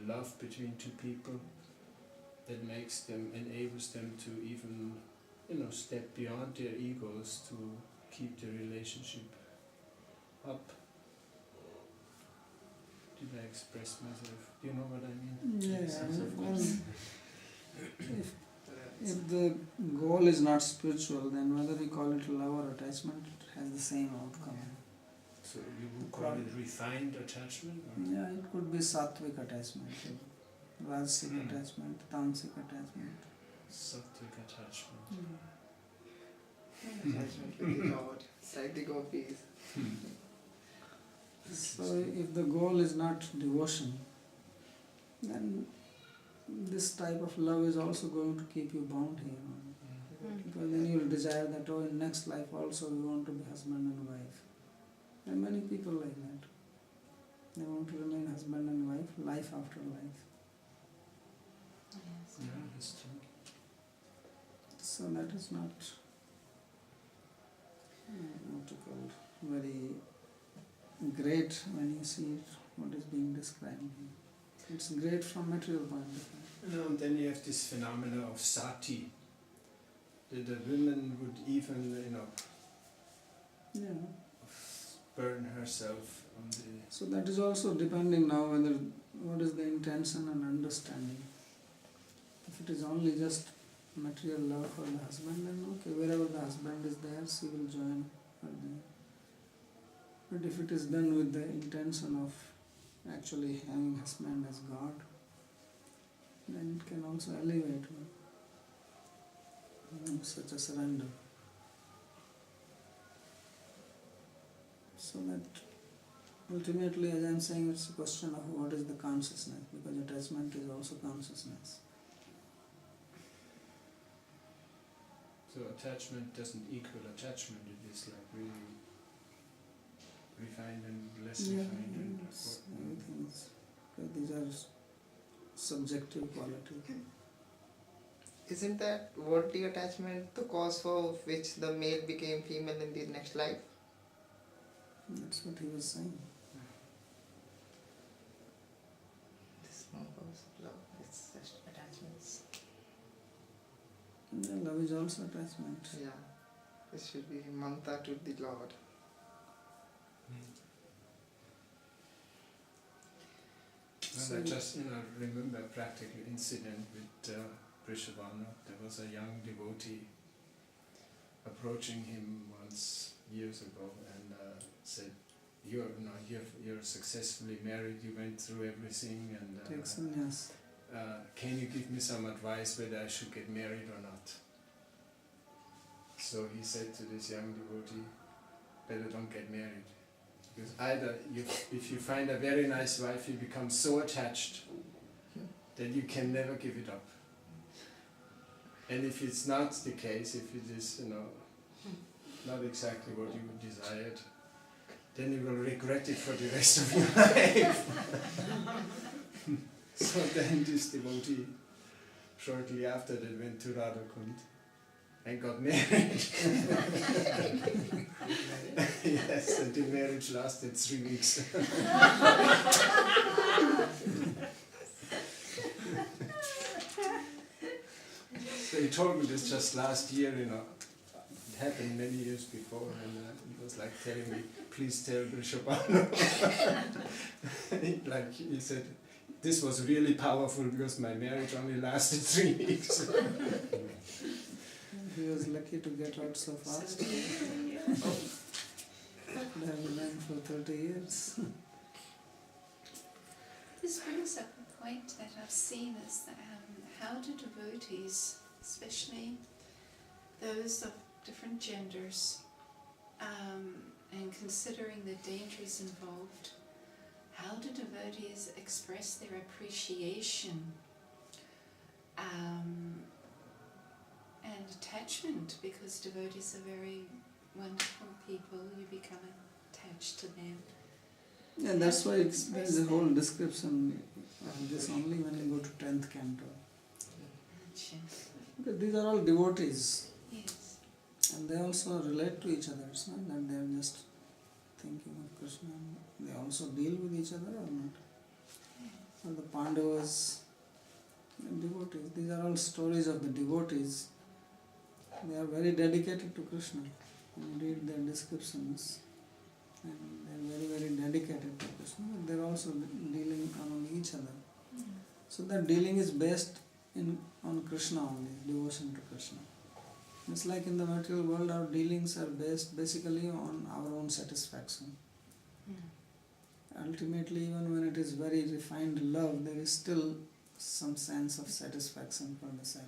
love between two people that enables them to even step beyond their egos to keep the relationship up? Did I express myself? Do you know what I mean? Yeah, Yes, of course. if the goal is not spiritual, then whether we call it love or attachment, it has the same outcome. So you would call it refined attachment? Or? Yeah, it could be sattvic attachment, rajasic attachment, tamasic attachment. Sattvic attachment. Attachment with the Lord, like the gopis. So if the goal is not devotion, then this type of love is also going to keep you bound here. Because then you will desire that, oh, in next life also we want to be husband and wife. There are many people like that. They want to remain husband and wife, life after life. Yes. Yeah, that's true. So that is not what you call very great when you see it, what is being described here. It's great from material point of view. And then you have this phenomena of sati. That the woman would even, Yeah. burn herself on the... So that is also depending now whether what is the intention and understanding. If it is only just material love for the husband, then okay, wherever the husband is there, she will join her there. But if it is done with the intention of actually having husband as God, then it can also elevate her. Such a surrender. So that ultimately, as I am saying, it's a question of what is the consciousness, because attachment is also consciousness. So attachment doesn't equal attachment, it is like really refined and less refined. And Everything is, because these are subjective qualities. Isn't that worldly attachment the cause for which the male became female in the next life? That's what he was saying. This is not cause of love, it's just attachments. Yeah, love is also attachment. Yeah, it should be mamta to the Lord. And I just remember a practical incident with Vrishabhanu. There was a young devotee approaching him once years ago and said, "You're successfully married. You went through everything, and Take sannyas. can you give me some advice whether I should get married or not?" So he said to this young devotee, "Better don't get married. Because either if you find a very nice wife, you become so attached that you can never give it up. And if it's not the case, if it is, not exactly what you desired, then you will regret it for the rest of your life." So then this devotee, shortly after that, went to Radhakund and got married. Yes, and the marriage lasted 3 weeks. So he told me this just last year, it happened many years before, and he was like telling me, "Please tell Vrishabhanu." Like he said, "This was really powerful because my marriage only lasted 3 weeks." He was lucky to get out so fast. Could have been for 30 years. This brings up a point that I've seen is that how do devotees, especially those of different genders, and considering the dangers involved, how do devotees express their appreciation and attachment? Because devotees are very wonderful people, you become attached to them. Yeah, that's why there's a whole description of this only when you go to 10th Canto. Because these are all devotees. Yes. And they also relate to each other. It's not that they are just thinking of Krishna. They also deal with each other or not. Or the Pandavas, the devotees. These are all stories of the devotees. They are very dedicated to Krishna. You read their descriptions. And they are very, very dedicated to Krishna. But they are also dealing among each other. So that dealing is based on Krishna only, devotion to Krishna. It's like in the material world, our dealings are based basically on our own satisfaction. Ultimately, even when it is very refined love, there is still some sense of satisfaction for the self.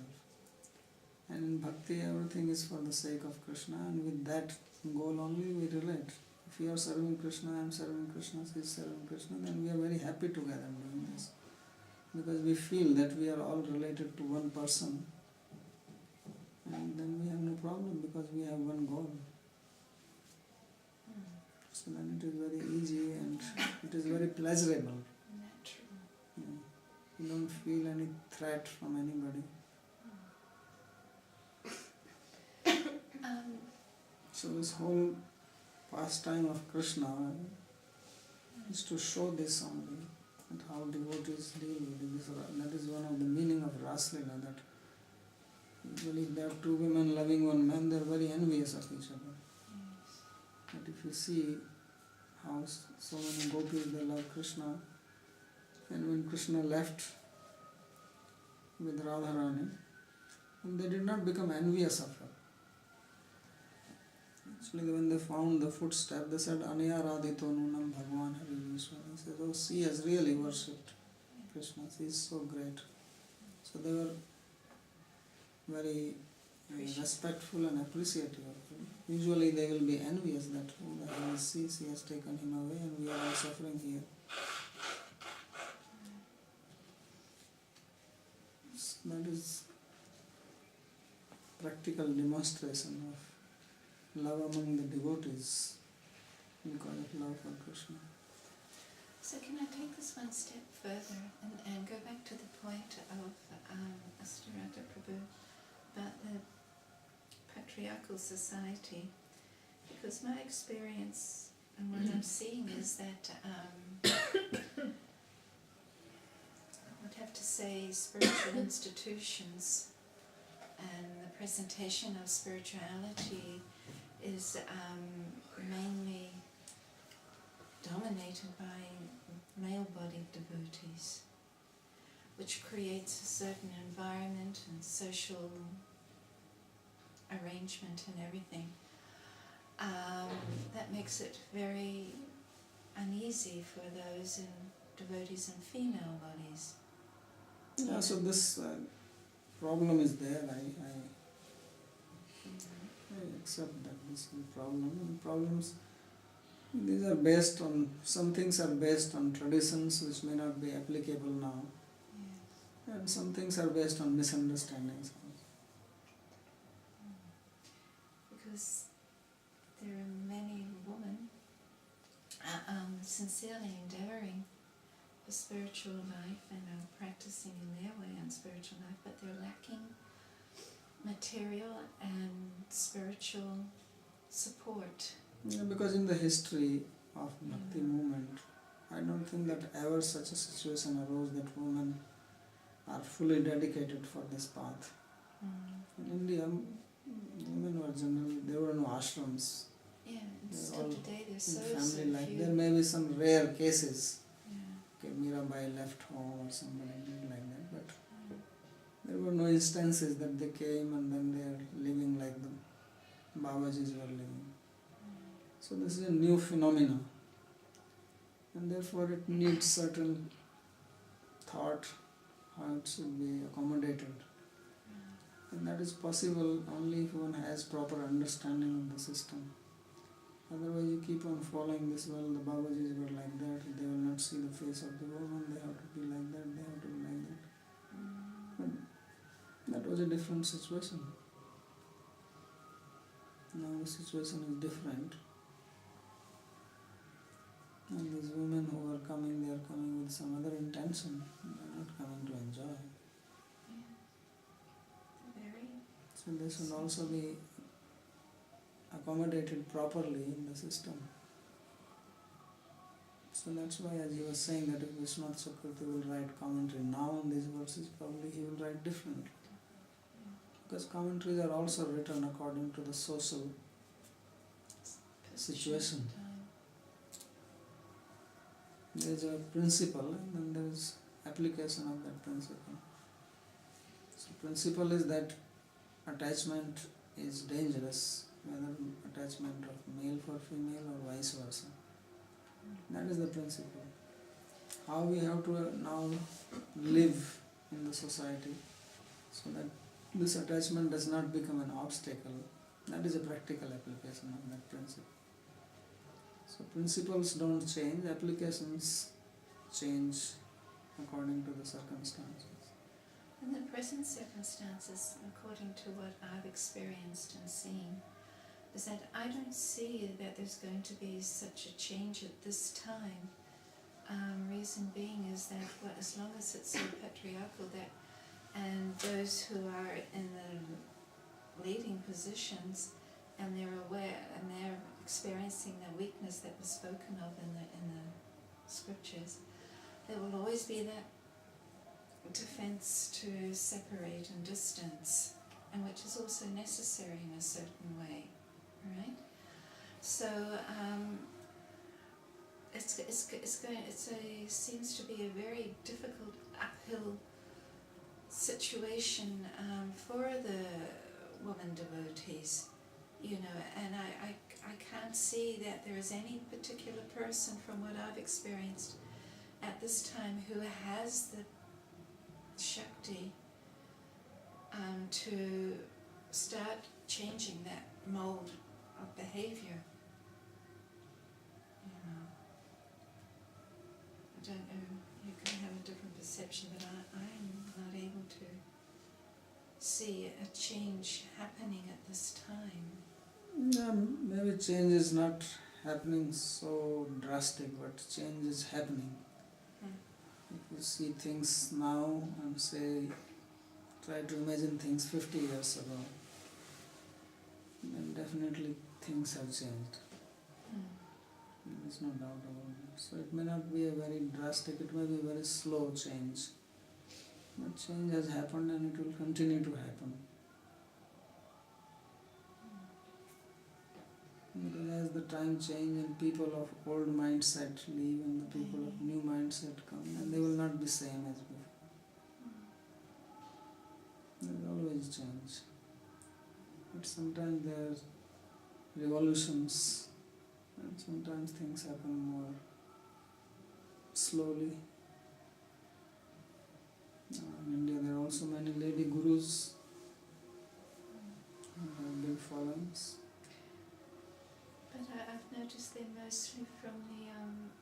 And in bhakti, everything is for the sake of Krishna, and with that goal only we relate. If you are serving Krishna, I am serving Krishna, he is serving Krishna, then we are very happy together doing this. Because we feel that we are all related to one person, and then we have no problem because we have one goal. So then it is very easy and it is very pleasurable. Natural. Yeah. You don't feel any threat from anybody. So this whole pastime of Krishna is to show this only, and how devotees deal with this. That is one of the meaning of Raslila, that usually if there are two women loving one man, they are very envious of each other. But if you see how so many gopis, they love Krishna, and when Krishna left with Radharani, they did not become envious of her. Actually, when they found the footstep, they said, Anaya Radhito Nunam Bhagwan Hari Vishwan. He said, oh, she has really worshipped Krishna, she is so great. So they were very respectful and appreciative of him. Usually they will be envious that, oh, the hell is she has taken him away and we are all suffering here. So that is practical demonstration of love among the devotees because of love for Krishna. So can I take this one step further and go back to the point of Astarata Prabhu about the patriarchal society? Because my experience and what I'm seeing is that I would have to say spiritual institutions and the presentation of spirituality is mainly dominated by male-bodied devotees, which creates a certain environment and social arrangement and everything that makes it very uneasy for those devotees in female bodies. Yeah, so this problem is there. I accept that this is a problem. And problems, these are based on, some things are based on traditions which may not be applicable now. Yes. And some things are based on misunderstandings. Because there are many women sincerely endeavouring for spiritual life and are practicing in their way on spiritual life, but they're lacking material and spiritual support. Yeah, because in the history of Bhakti movement, I don't think that ever such a situation arose that women are fully dedicated for this path. In India, women were generally, there were no ashrams. Yeah, and They're still all today there's in so family life. few. There may be some rare cases. Yeah. Okay, Mirabai left home or somebody did like that, but there were no instances that they came and then they are living like the Babajis were living. So this is a new phenomenon, and therefore it needs certain thought how it should be accommodated. And that is possible only if one has proper understanding of the system. Otherwise you keep on following this, well, the Babajis were like that, they will not see the face of the woman, they have to be like that, they have to be like that. But that was a different situation. Now the situation is different. And these women who are coming, they are coming with some other intention. They are not coming to enjoy. Very. So they should also be accommodated properly in the system. So that's why, as he was saying, that if Vishwanath Chakravarti will write commentary now on these verses, probably he will write differently. Because commentaries are also written according to the social situation. There is a principle and then there is application of that principle. So principle is that attachment is dangerous, whether attachment of male for female or vice versa. That is the principle. How we have to now live in the society so that this attachment does not become an obstacle. That is a practical application of that principle. So principles don't change, applications change according to the circumstances. In the present circumstances, according to what I've experienced and seen, is that I don't see that there's going to be such a change at this time. Reason being is that as long as it's so patriarchal that, and those who are in the leading positions and they're aware and they're experiencing the weakness that was spoken of in the scriptures, there will always be that defense to separate and distance, and which is also necessary in a certain way, right? So seems to be a very difficult uphill situation for the woman devotees, you know, and I can't see that there is any particular person from what I've experienced at this time who has the Shakti to start changing that mold of behavior. You know, I don't know, you can have a different perception, but I'm not able to see a change happening at this time. Yeah, maybe change is not happening so drastic, but change is happening. If you see things now and say, try to imagine things 50 years ago, then definitely things have changed. There is no doubt about it. So it may not be a very drastic, it may be a very slow change. But change has happened and it will continue to happen. Because as the time change and people of old mindset leave and the people of new mindset come, and they will not be same as before. There will always change. But sometimes there are revolutions and sometimes things happen more slowly. In India there are also many lady gurus who have big followings. But I've noticed they're mostly from the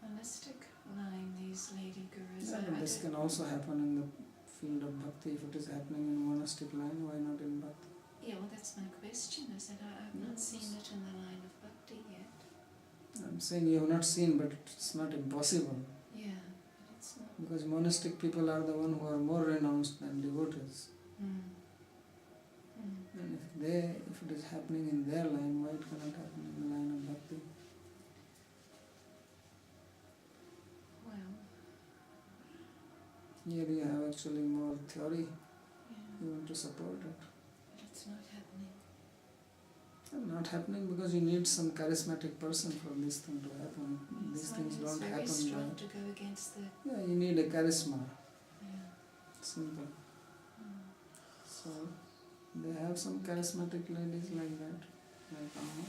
monastic line, these lady gurus. Yeah, but this can also happen in the field of bhakti. If it is happening in monastic line, why not in bhakti? Yeah, well that's my question, is that I've not seen it in the line of bhakti yet. I'm saying you have not seen, but it's not impossible. Yeah, but it's not. Because monastic people are the ones who are more renounced than devotees. And if it is happening in their line, why it cannot happen in the line of bhakti? Well, Here you have actually more theory. yeah, You want to support it. but it's not happening. And not happening because you need some charismatic person for this thing to happen. These So things it's don't very happen strong by... to go against the. Yeah, you need a charisma. Yeah. Simple. So they have some charismatic ladies like that, like Amma.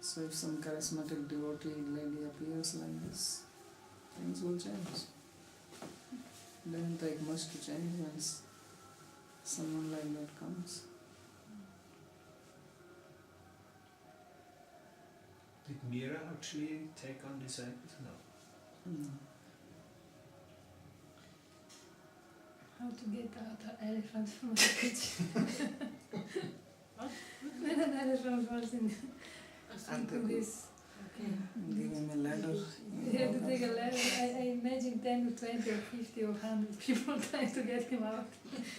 So if some charismatic devotee lady appears like this, things will change. It doesn't take much to change when someone like that comes. Did Mira actually take on disciples? No. How to get out an elephant from the kitchen. When an elephant was in this. Give him a ladder. You have to take a ladder. I imagine 10 to 20 or 50 or 100 people trying to get him out.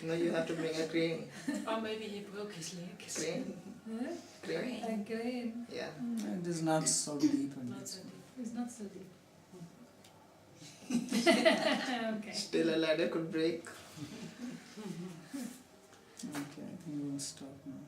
No, you have to bring a crane. Or maybe he broke his leg. Crane? Huh? Crane? A crane. Yeah. It is not so deep. And Not so deep. It's not so deep. Okay. Still a ladder could break. Okay, I think we'll stop now.